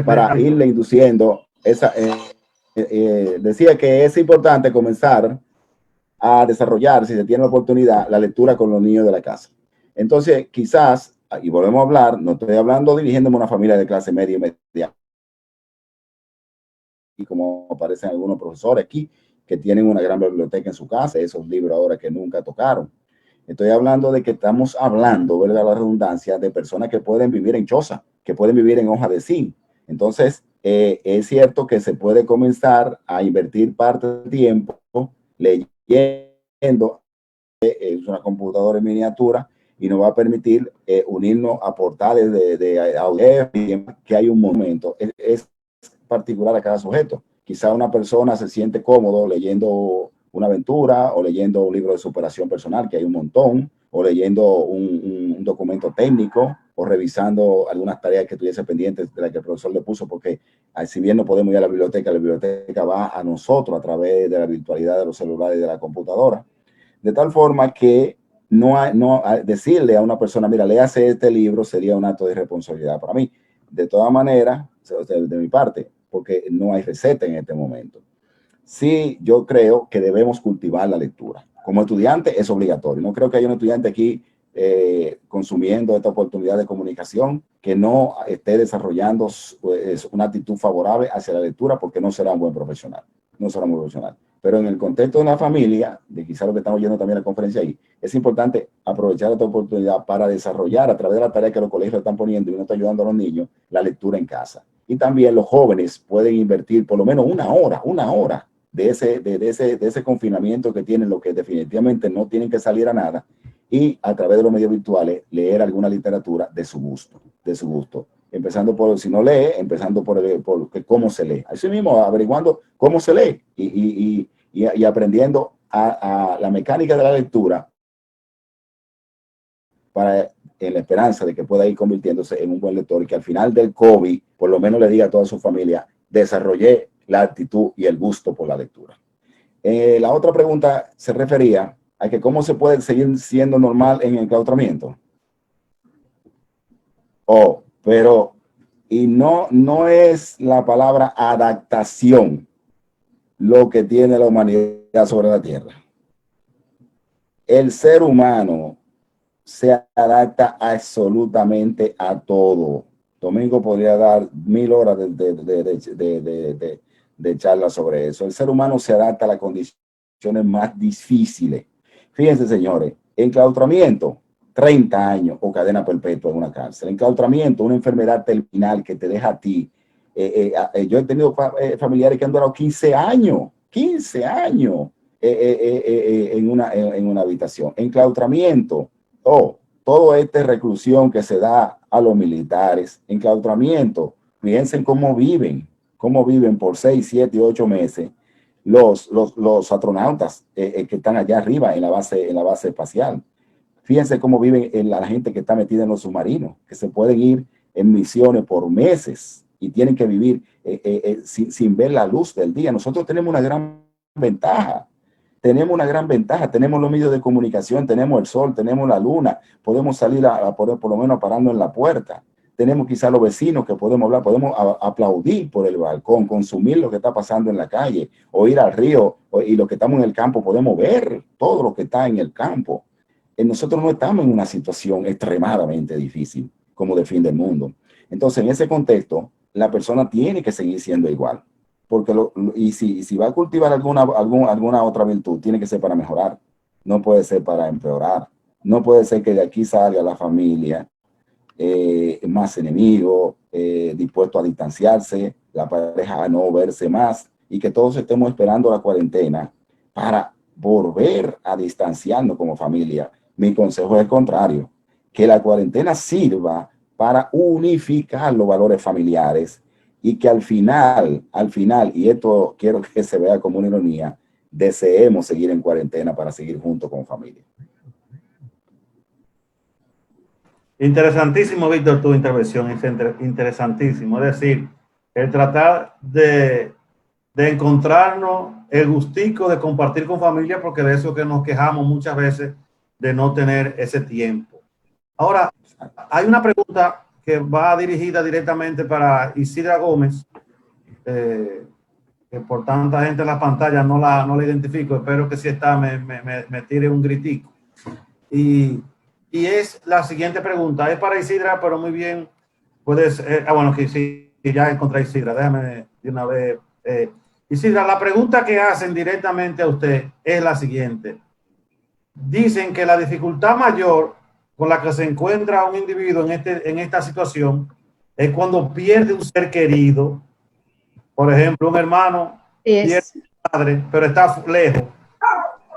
para irle induciendo esa. Decía que es importante comenzar a desarrollar, si se tiene la oportunidad, la lectura con los niños de la casa. Entonces, quizás, y volvemos a hablar, no estoy hablando dirigiéndome a una familia de clase media y media, y como aparecen algunos profesores aquí, que tienen una gran biblioteca en su casa, esos libros ahora que nunca tocaron. Estoy hablando de que estamos hablando, ¿verdad?, la redundancia, de personas que pueden vivir en choza, que pueden vivir en hoja de zinc. Entonces, es cierto que se puede comenzar a invertir parte del tiempo leyendo, es una computadora en miniatura, y nos va a permitir unirnos a portales de audio, que hay un momento. Es particular a cada sujeto. Quizá una persona se siente cómodo leyendo una aventura o leyendo un libro de superación personal, que hay un montón, o leyendo un documento técnico, o revisando algunas tareas que tuviese pendientes de las que el profesor le puso, porque si bien no podemos ir a la biblioteca va a nosotros a través de la virtualidad de los celulares y de la computadora. De tal forma que decirle a una persona, mira, léase este libro, sería un acto de irresponsabilidad para mí. De todas maneras, de mi parte, porque no hay receta en este momento. Sí, yo creo que debemos cultivar la lectura. Como estudiante es obligatorio. No creo que haya un estudiante aquí consumiendo esta oportunidad de comunicación que no esté desarrollando una actitud favorable hacia la lectura, porque no será un buen profesional. No será muy profesional. Pero en el contexto de una familia, de quizá lo que estamos oyendo también en la conferencia ahí, es importante aprovechar esta oportunidad para desarrollar a través de la tarea que los colegios están poniendo y uno está ayudando a los niños, la lectura en casa. Y también los jóvenes pueden invertir por lo menos una hora de ese confinamiento que tienen, lo que definitivamente no tienen que salir a nada, y a través de los medios virtuales leer alguna literatura de su gusto. Empezando por, si no lee, empezando por cómo se lee. Así mismo, averiguando cómo se lee y aprendiendo a la mecánica de la lectura en la esperanza de que pueda ir convirtiéndose en un buen lector y que al final del COVID, por lo menos le diga a toda su familia, desarrollé la actitud y el gusto por la lectura. La otra pregunta se refería a que cómo se puede seguir siendo normal en el enclaustramiento. Pero no es la palabra adaptación lo que tiene la humanidad sobre la tierra. El ser humano se adapta absolutamente a todo. Domingo podría dar 1000 horas de charla sobre eso. El ser humano se adapta a las condiciones más difíciles. Fíjense, señores, enclaustramiento, 30 años o cadena perpetua en una cárcel. Enclaustramiento, una enfermedad terminal que te deja a ti. Yo he tenido familiares que han durado 15 años en una habitación. Enclaustramiento, toda esta reclusión que se da a los militares. Enclaustramiento, piensen cómo viven por 6, 7, 8 meses los astronautas que están allá arriba en la base espacial. Fíjense cómo viven la gente que está metida en los submarinos, que se pueden ir en misiones por meses y tienen que vivir sin ver la luz del día. Nosotros tenemos una gran ventaja. Tenemos los medios de comunicación, tenemos el sol, tenemos la luna, podemos salir por lo menos parando en la puerta. Tenemos quizás los vecinos que podemos hablar, podemos aplaudir por el balcón, consumir lo que está pasando en la calle, o ir al río, y los que estamos en el campo podemos ver todo lo que está en el campo. Nosotros no estamos en una situación extremadamente difícil como de fin del mundo. Entonces, en ese contexto, la persona tiene que seguir siendo igual. Porque si va a cultivar alguna otra virtud, tiene que ser para mejorar. No puede ser para empeorar. No puede ser que de aquí salga la familia más enemigo, dispuesto a distanciarse, la pareja a no verse más, y que todos estemos esperando la cuarentena para volver a distanciarnos como familia. Mi consejo es el contrario, que la cuarentena sirva para unificar los valores familiares y que al final, y esto quiero que se vea como una ironía, deseemos seguir en cuarentena para seguir juntos como familia. Interesantísimo, Víctor, tu intervención, es interesantísimo. Es decir, el tratar de encontrarnos el gustico de compartir con familia, porque de eso que nos quejamos muchas veces, de no tener ese tiempo. Ahora, hay una pregunta que va dirigida directamente para Isidra Gómez, que por tanta gente en la pantalla no la identifico, espero que si está me tire un gritico. Y es la siguiente pregunta, es para Isidra, pero muy bien, puedes, bueno, que sí, ya encontré a Isidra, déjame de una vez. Isidra, la pregunta que hacen directamente a usted es la siguiente. Dicen que la dificultad mayor con la que se encuentra un individuo en esta situación es cuando pierde un ser querido, por ejemplo, un hermano pierde a su padre, pero está lejos,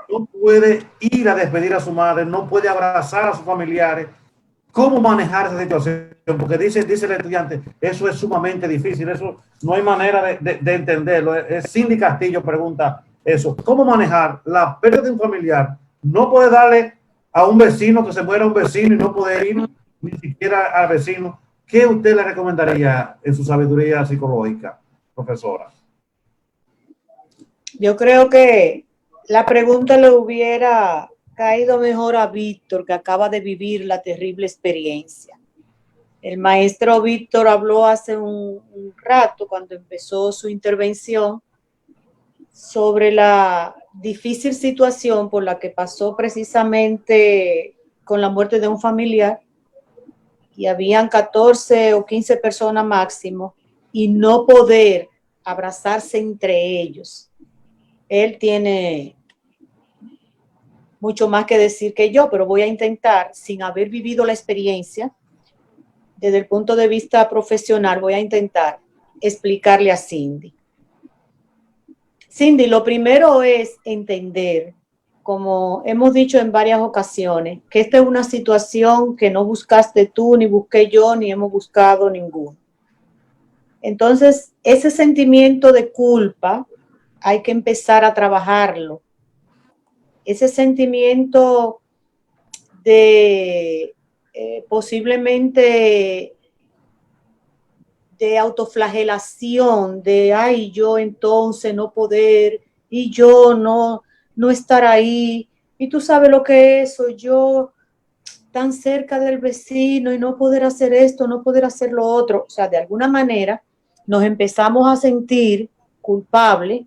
no puede ir a despedir a su madre, no puede abrazar a sus familiares. ¿Cómo manejar esa situación? Porque dice el estudiante, eso es sumamente difícil, eso no hay manera de entenderlo. Cindy Castillo pregunta eso. ¿Cómo manejar la pérdida de un familiar? No puede darle a un vecino que se muera un vecino y no poder ir ni siquiera al vecino. ¿Qué usted le recomendaría en su sabiduría psicológica, profesora? Yo creo que la pregunta le hubiera caído mejor a Víctor, que acaba de vivir la terrible experiencia. El maestro Víctor habló hace un rato, cuando empezó su intervención, sobre la difícil situación por la que pasó precisamente con la muerte de un familiar, y habían 14 o 15 personas máximo, y no poder abrazarse entre ellos. Él tiene mucho más que decir que yo, pero voy a intentar, sin haber vivido la experiencia, desde el punto de vista profesional, voy a intentar explicarle a Cindy. Cindy, lo primero es entender, como hemos dicho en varias ocasiones, que esta es una situación que no buscaste tú, ni busqué yo, ni hemos buscado ninguno. Entonces, ese sentimiento de culpa hay que empezar a trabajarlo. Ese sentimiento de posiblemente de autoflagelación, de ay, yo entonces no poder, y yo no estar ahí, y tú sabes lo que es eso, yo tan cerca del vecino y no poder hacer esto, no poder hacer lo otro. O sea, de alguna manera nos empezamos a sentir culpables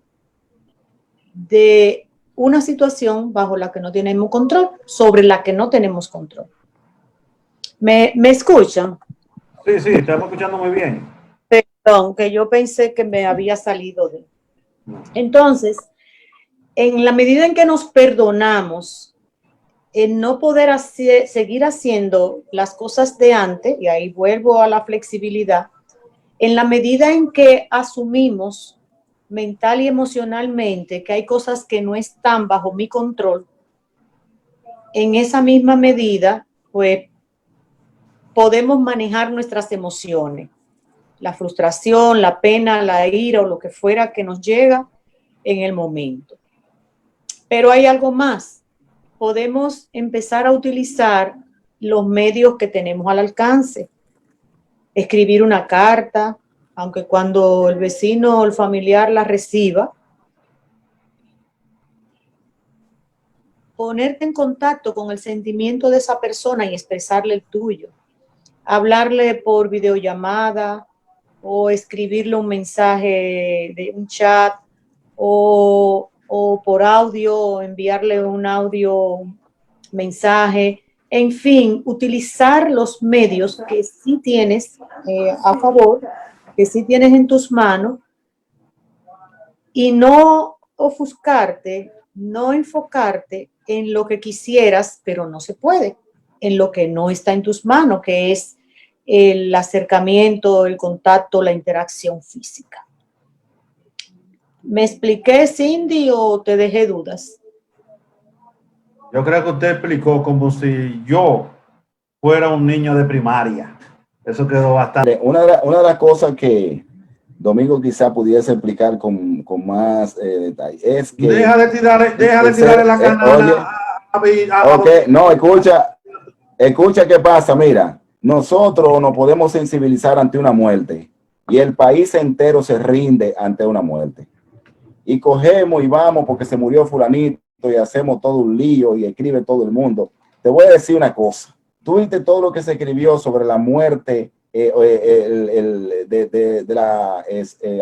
de una situación bajo la que no tenemos control, sobre la que no tenemos control. ¿Me escuchan? Sí, sí, estamos escuchando muy bien. Perdón, que yo pensé que me había salido de... Entonces, en la medida en que nos perdonamos, en no poder seguir haciendo las cosas de antes, y ahí vuelvo a la flexibilidad, en la medida en que asumimos mental y emocionalmente que hay cosas que no están bajo mi control, en esa misma medida, pues, podemos manejar nuestras emociones, la frustración, la pena, la ira o lo que fuera que nos llega en el momento. Pero hay algo más. Podemos empezar a utilizar los medios que tenemos al alcance. Escribir una carta, aunque cuando el vecino o el familiar la reciba, ponerte en contacto con el sentimiento de esa persona y expresarle el tuyo. Hablarle por videollamada o escribirle un mensaje de un chat o por audio, enviarle un audio mensaje, en fin, utilizar los medios que sí tienes a favor, que sí tienes en tus manos, y no ofuscarte, no enfocarte en lo que quisieras, pero no se puede, en lo que no está en tus manos, que es el acercamiento, el contacto, la interacción física. ¿Me expliqué, Cindy, o te dejé dudas? Yo creo que usted explicó como si yo fuera un niño de primaria. Eso quedó bastante. Una de las cosas que Domingo quizá pudiese explicar con más detalle es que... Deja de tirarle la canana. Ok, no, escucha qué pasa. Mira, nosotros nos podemos sensibilizar ante una muerte y el país entero se rinde ante una muerte. Y cogemos y vamos porque se murió fulanito y hacemos todo un lío y escribe todo el mundo. Te voy a decir una cosa. Tú viste todo lo que se escribió sobre la muerte de la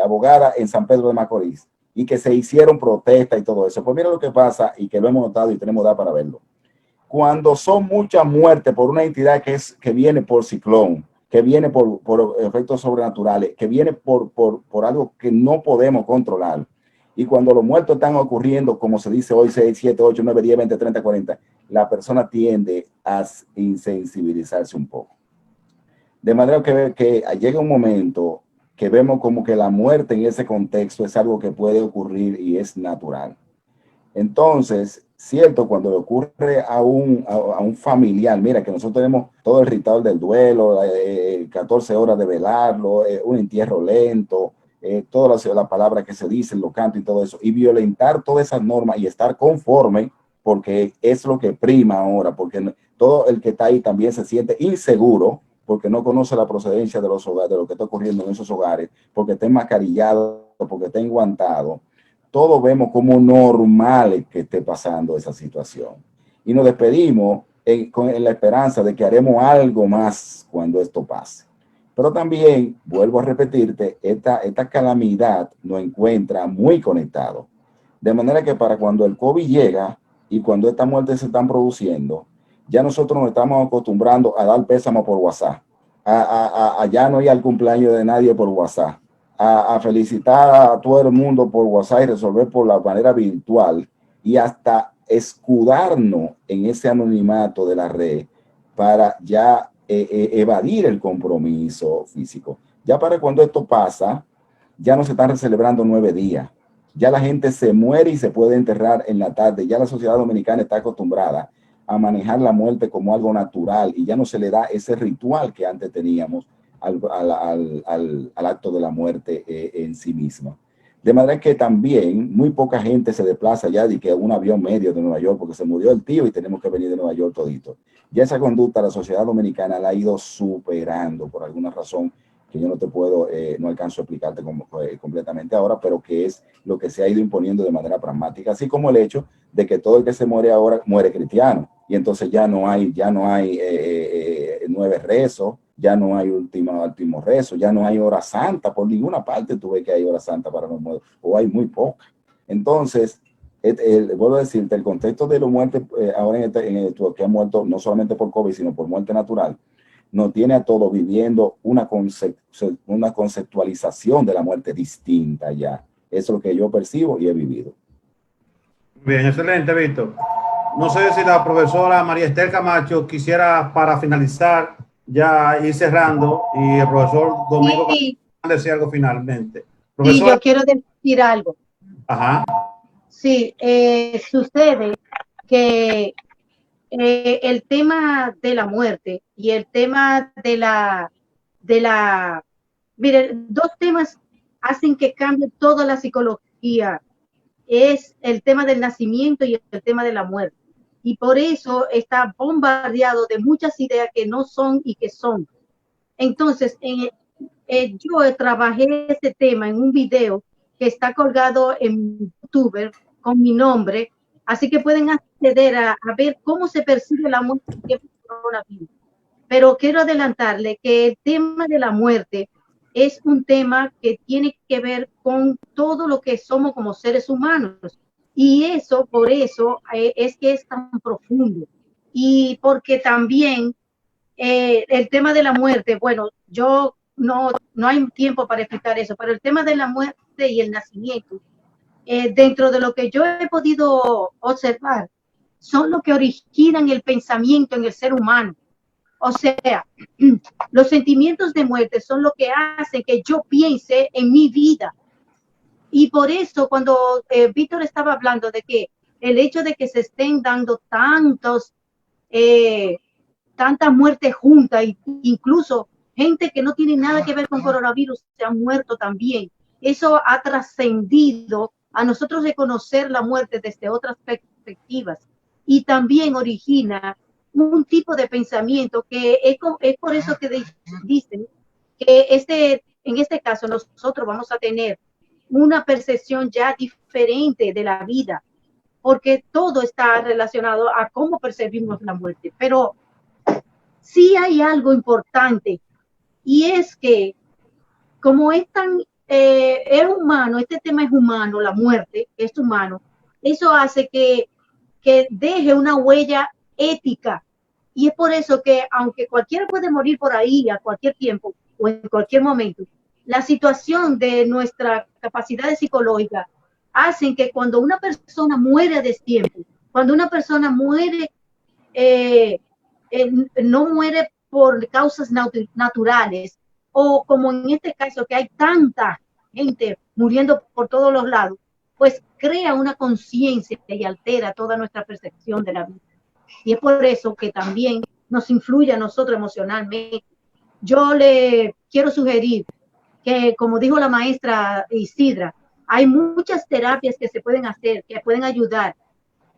abogada en San Pedro de Macorís y que se hicieron protestas y todo eso. Pues mira lo que pasa y que lo hemos notado y tenemos edad para verlo. Cuando son muchas muertes por una entidad que viene por ciclón, que viene por efectos sobrenaturales, que viene por algo que no podemos controlar. Y cuando los muertos están ocurriendo, como se dice hoy, 6, 7, 8, 9, 10, 20, 30, 40, la persona tiende a insensibilizarse un poco. De manera que llega un momento que vemos como que la muerte en ese contexto es algo que puede ocurrir y es natural. Entonces, cierto, cuando le ocurre a un familiar, mira que nosotros tenemos todo el ritual del duelo, 14 horas de velarlo, un entierro lento, todas las palabras que se dicen, los cantos y todo eso, y violentar todas esas normas y estar conforme, porque es lo que prima ahora, porque todo el que está ahí también se siente inseguro, porque no conoce la procedencia de los hogares, de lo que está ocurriendo en esos hogares, porque está enmascarillado, porque está enguantado. Todos vemos como normal que esté pasando esa situación. Y nos despedimos en la esperanza de que haremos algo más cuando esto pase. Pero también, vuelvo a repetirte, esta calamidad nos encuentra muy conectados. De manera que para cuando el COVID llega y cuando estas muertes se están produciendo, ya nosotros nos estamos acostumbrando a dar pésamo por WhatsApp, a ya no ir al cumpleaños de nadie por WhatsApp, a felicitar a todo el mundo por WhatsApp y resolver por la manera virtual y hasta escudarnos en ese anonimato de la red para ya evadir el compromiso físico. Ya para cuando esto pasa, ya no se están celebrando 9 días. Ya la gente se muere y se puede enterrar en la tarde. Ya la sociedad dominicana está acostumbrada a manejar la muerte como algo natural y ya no se le da ese ritual que antes teníamos al acto de la muerte en sí misma. De manera que también muy poca gente se desplaza ya de que un avión medio de Nueva York porque se murió el tío y tenemos que venir de Nueva York todito. Ya esa conducta la sociedad dominicana la ha ido superando por alguna razón que yo no te puedo, no alcanzo a explicarte completamente ahora, pero que es lo que se ha ido imponiendo de manera pragmática, así como el hecho de que todo el que se muere ahora muere cristiano, y entonces ya no hay 9 rezos, ya no hay último rezo, ya no hay hora santa, por ninguna parte tú ves que hay hora santa para los muertos, o hay muy poca. Entonces, vuelvo a decirte, el contexto de los muertes ahora que han muerto no solamente por COVID, sino por muerte natural, nos tiene a todos viviendo una conceptualización de la muerte distinta ya. Eso es lo que yo percibo y he vivido. Bien, excelente, Víctor. No sé si la profesora María Esther Camacho quisiera, para finalizar, ya ir cerrando, y el profesor Domingo Sí, decir algo finalmente. y Profesora. yo quiero decir algo. Ajá. Sí, sucede que el tema de la muerte y el tema miren, 2 temas hacen que cambie toda la psicología. Es el tema del nacimiento y el tema de la muerte. Y por eso está bombardeado de muchas ideas que no son y que son. Entonces, yo trabajé este tema en un video que está colgado en YouTube con mi nombre, así que pueden acceder a ver cómo se percibe la muerte en tiempos de coronavirus. Pero quiero adelantarle que el tema de la muerte es un tema que tiene que ver con todo lo que somos como seres humanos. Y eso, por eso, es que es tan profundo. Y porque también el tema de la muerte, bueno, yo no hay tiempo para explicar eso, pero el tema de la muerte y el nacimiento, dentro de lo que yo he podido observar, son lo que originan el pensamiento en el ser humano. O sea, los sentimientos de muerte son lo que hacen que yo piense en mi vida. Y por eso cuando Víctor estaba hablando de que el hecho de que se estén dando tantas muertes juntas, incluso gente que no tiene nada que ver con coronavirus se han muerto también, eso ha trascendido a nosotros reconocer la muerte desde otras perspectivas y también origina un tipo de pensamiento que es por eso que dicen que en este caso nosotros vamos a tener una percepción ya diferente de la vida, porque todo está relacionado a cómo percibimos la muerte. Pero sí hay algo importante, y es que como es tan es humano, este tema es humano, la muerte es humano, eso hace que deje una huella ética. Y es por eso que aunque cualquiera puede morir por ahí a cualquier tiempo o en cualquier momento, la situación de nuestra capacidad psicológica hacen que cuando una persona muere a destiempo, cuando una persona muere, no muere por causas naturales, o como en este caso que hay tanta gente muriendo por todos los lados, pues crea una conciencia y altera toda nuestra percepción de la vida. Y es por eso que también nos influye a nosotros emocionalmente. Yo le quiero sugerir que, como dijo la maestra Isidra, hay muchas terapias que se pueden hacer, que pueden ayudar,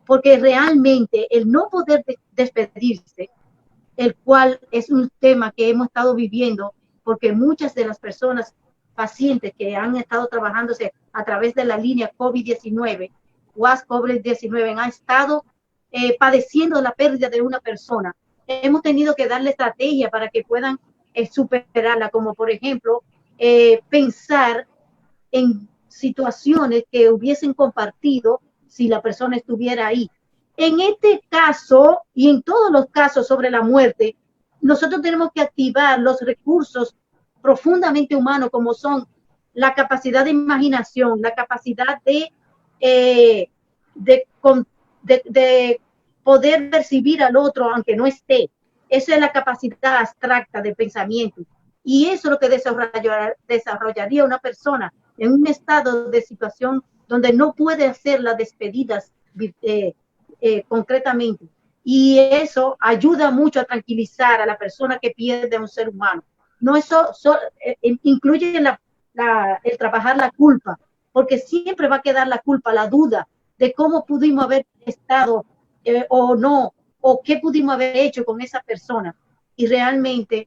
porque realmente el no poder despedirse, el cual es un tema que hemos estado viviendo, porque muchas de las personas pacientes que han estado trabajándose a través de la línea COVID-19, WAS COVID-19, han estado padeciendo la pérdida de una persona. Hemos tenido que darle estrategia para que puedan superarla, como por ejemplo, pensar en situaciones que hubiesen compartido si la persona estuviera ahí. En este caso y en todos los casos sobre la muerte, nosotros tenemos que activar los recursos profundamente humanos, como son la capacidad de imaginación, la capacidad de poder percibir al otro aunque no esté. Esa es la capacidad abstracta de pensamiento. Y eso es lo que desarrollaría una persona en un estado de situación donde no puede hacer las despedidas concretamente. Y eso ayuda mucho a tranquilizar a la persona que pierde a un ser humano. No, eso incluye el trabajar la culpa, porque siempre va a quedar la culpa, la duda de cómo pudimos haber estado o no, o qué pudimos haber hecho con esa persona. Y realmente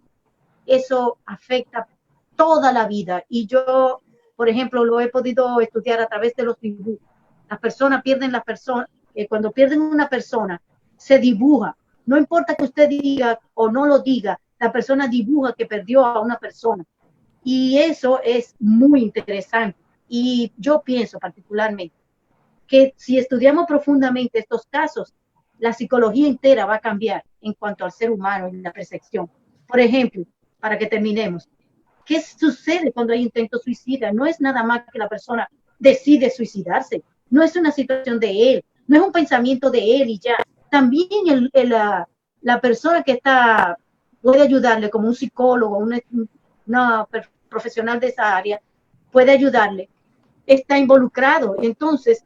eso afecta toda la vida. Y yo, por ejemplo, lo he podido estudiar a través de los dibujos. Las personas pierden la persona, cuando pierden una persona, se dibuja. No importa que usted diga o no lo diga, la persona dibuja que perdió a una persona. Y eso es muy interesante. Y yo pienso particularmente que si estudiamos profundamente estos casos, la psicología entera va a cambiar en cuanto al ser humano y la percepción. Por ejemplo, para que terminemos, ¿qué sucede cuando hay intento suicida? No es nada más que la persona decide suicidarse, no es una situación de él, no es un pensamiento de él y ya. También la persona que está, puede ayudarle como un psicólogo, una profesional de esa área, puede ayudarle, está involucrado. Entonces,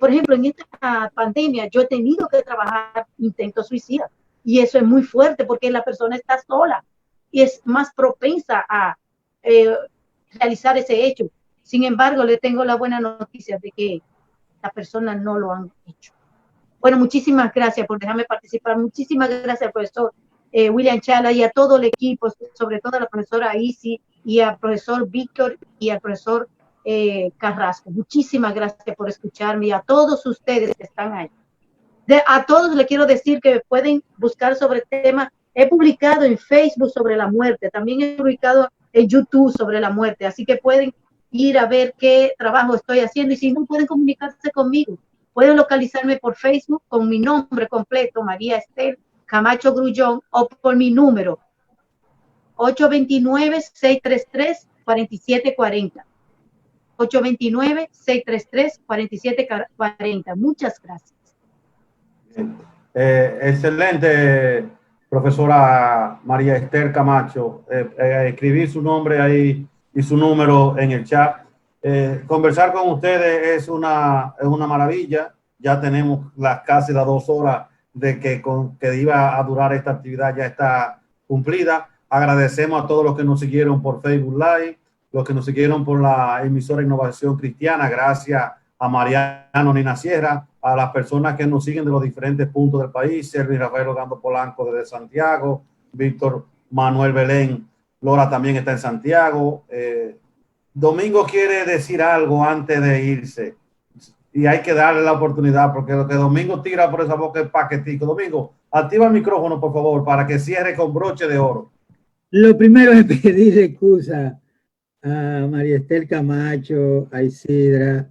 por ejemplo, en esta pandemia yo he tenido que trabajar intentos suicidas y eso es muy fuerte porque la persona está sola y es más propensa a realizar ese hecho. Sin embargo, le tengo la buena noticia de que las personas no lo han hecho. Bueno, muchísimas gracias por dejarme participar. Muchísimas gracias al profesor William Chala y a todo el equipo, sobre todo a la profesora Isi y al profesor Víctor y al profesor Carrasco. Muchísimas gracias por escucharme y a todos ustedes que están ahí. A todos les quiero decir que pueden buscar sobre el tema. He publicado en Facebook sobre la muerte, también he publicado en YouTube sobre la muerte, así que pueden ir a ver qué trabajo estoy haciendo y si no pueden comunicarse conmigo, pueden localizarme por Facebook con mi nombre completo, María Esther Camacho Grullón, o por mi número 829-633-4740. 829-633-4740. Muchas gracias. Excelente, profesora María Esther Camacho. Escribí su nombre ahí y su número en el chat. Conversar con ustedes es una maravilla. Ya tenemos casi las 2 horas de que iba a durar esta actividad, ya está cumplida. Agradecemos a todos los que nos siguieron por Facebook Live, los que nos siguieron por la emisora Innovación Cristiana. Gracias a Mariano Nina Sierra, a las personas que nos siguen de los diferentes puntos del país, Servi Rafael Orlando Polanco desde Santiago, Víctor Manuel Belén Lora también está en Santiago. Domingo quiere decir algo antes de irse y hay que darle la oportunidad porque lo que Domingo tira por esa boca es paquetico. Domingo, activa el micrófono por favor para que cierre con broche de oro. Lo primero es pedir excusa a María Esther Camacho, a Isidra,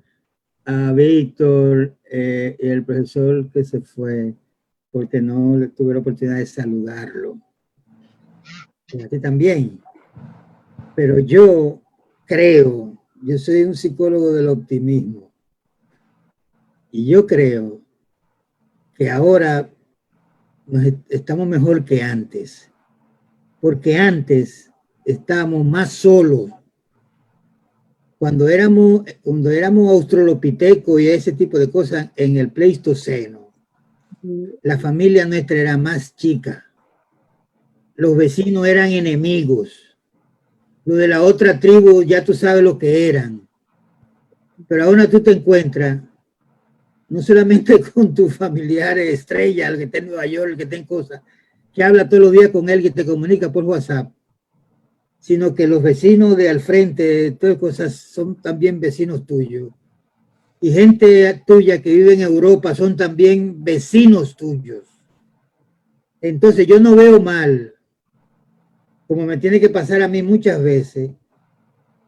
a Víctor y el profesor que se fue porque no tuve la oportunidad de saludarlo. Y a ti también. Pero yo creo, yo soy un psicólogo del optimismo y yo creo que ahora estamos mejor que antes, porque antes estábamos más solos cuando éramos australopitecos y ese tipo de cosas en el Pleistoceno, la familia nuestra era más chica. Los vecinos eran enemigos. Los de la otra tribu ya tú sabes lo que eran. Pero ahora tú te encuentras no solamente con tu familiar estrella, el que está en Nueva York, el que está en cosas, que habla todos los días con él, que te comunica por WhatsApp, sino que los vecinos de al frente, todas cosas, son también vecinos tuyos. Y gente tuya que vive en Europa son también vecinos tuyos. Entonces yo no veo mal, como me tiene que pasar a mí muchas veces,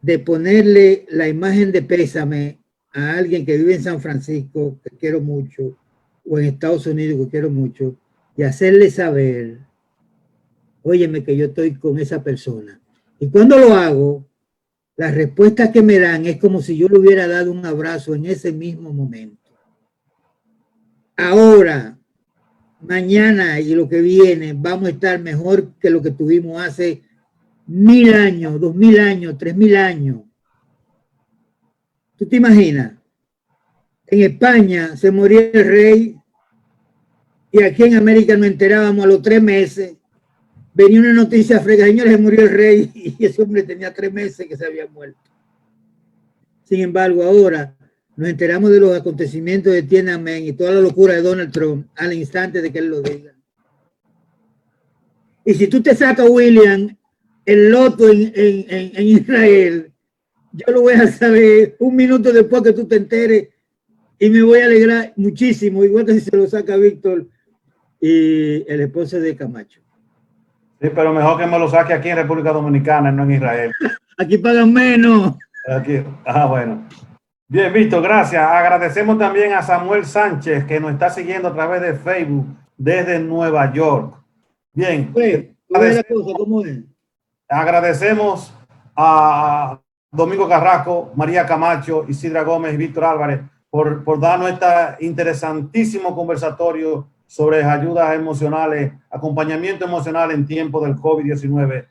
de ponerle la imagen de pésame a alguien que vive en San Francisco, que quiero mucho, o en Estados Unidos, que quiero mucho, y hacerle saber, óyeme, que yo estoy con esa persona. Y cuando lo hago, las respuestas que me dan es como si yo le hubiera dado un abrazo en ese mismo momento. Ahora, mañana y lo que viene, vamos a estar mejor que lo que tuvimos hace 1000 años, 2000 años, 3000 años. ¿Tú te imaginas? En España se moría el rey y aquí en América nos enterábamos a los 3 meses. Venía una noticia fresca, señores, se murió el rey y ese hombre tenía 3 meses que se había muerto. Sin embargo, ahora nos enteramos de los acontecimientos de Tiananmen y toda la locura de Donald Trump al instante de que él lo diga. Y si tú te sacas, William, el loto en Israel, yo lo voy a saber 1 minuto después que tú te enteres y me voy a alegrar muchísimo, igual que si se lo saca Víctor y el esposo de Camacho. Sí, pero mejor que me lo saque aquí en República Dominicana, no en Israel. Aquí pagan menos. Aquí. Bueno. Bien, Víctor, gracias. Agradecemos también a Samuel Sánchez, que nos está siguiendo a través de Facebook desde Nueva York. Bien. ¿Cómo es? Agradecemos a Domingo Carrasco, María Camacho, Isidra Gómez y Víctor Álvarez por darnos este interesantísimo conversatorio sobre ayudas emocionales, acompañamiento emocional en tiempo del COVID-19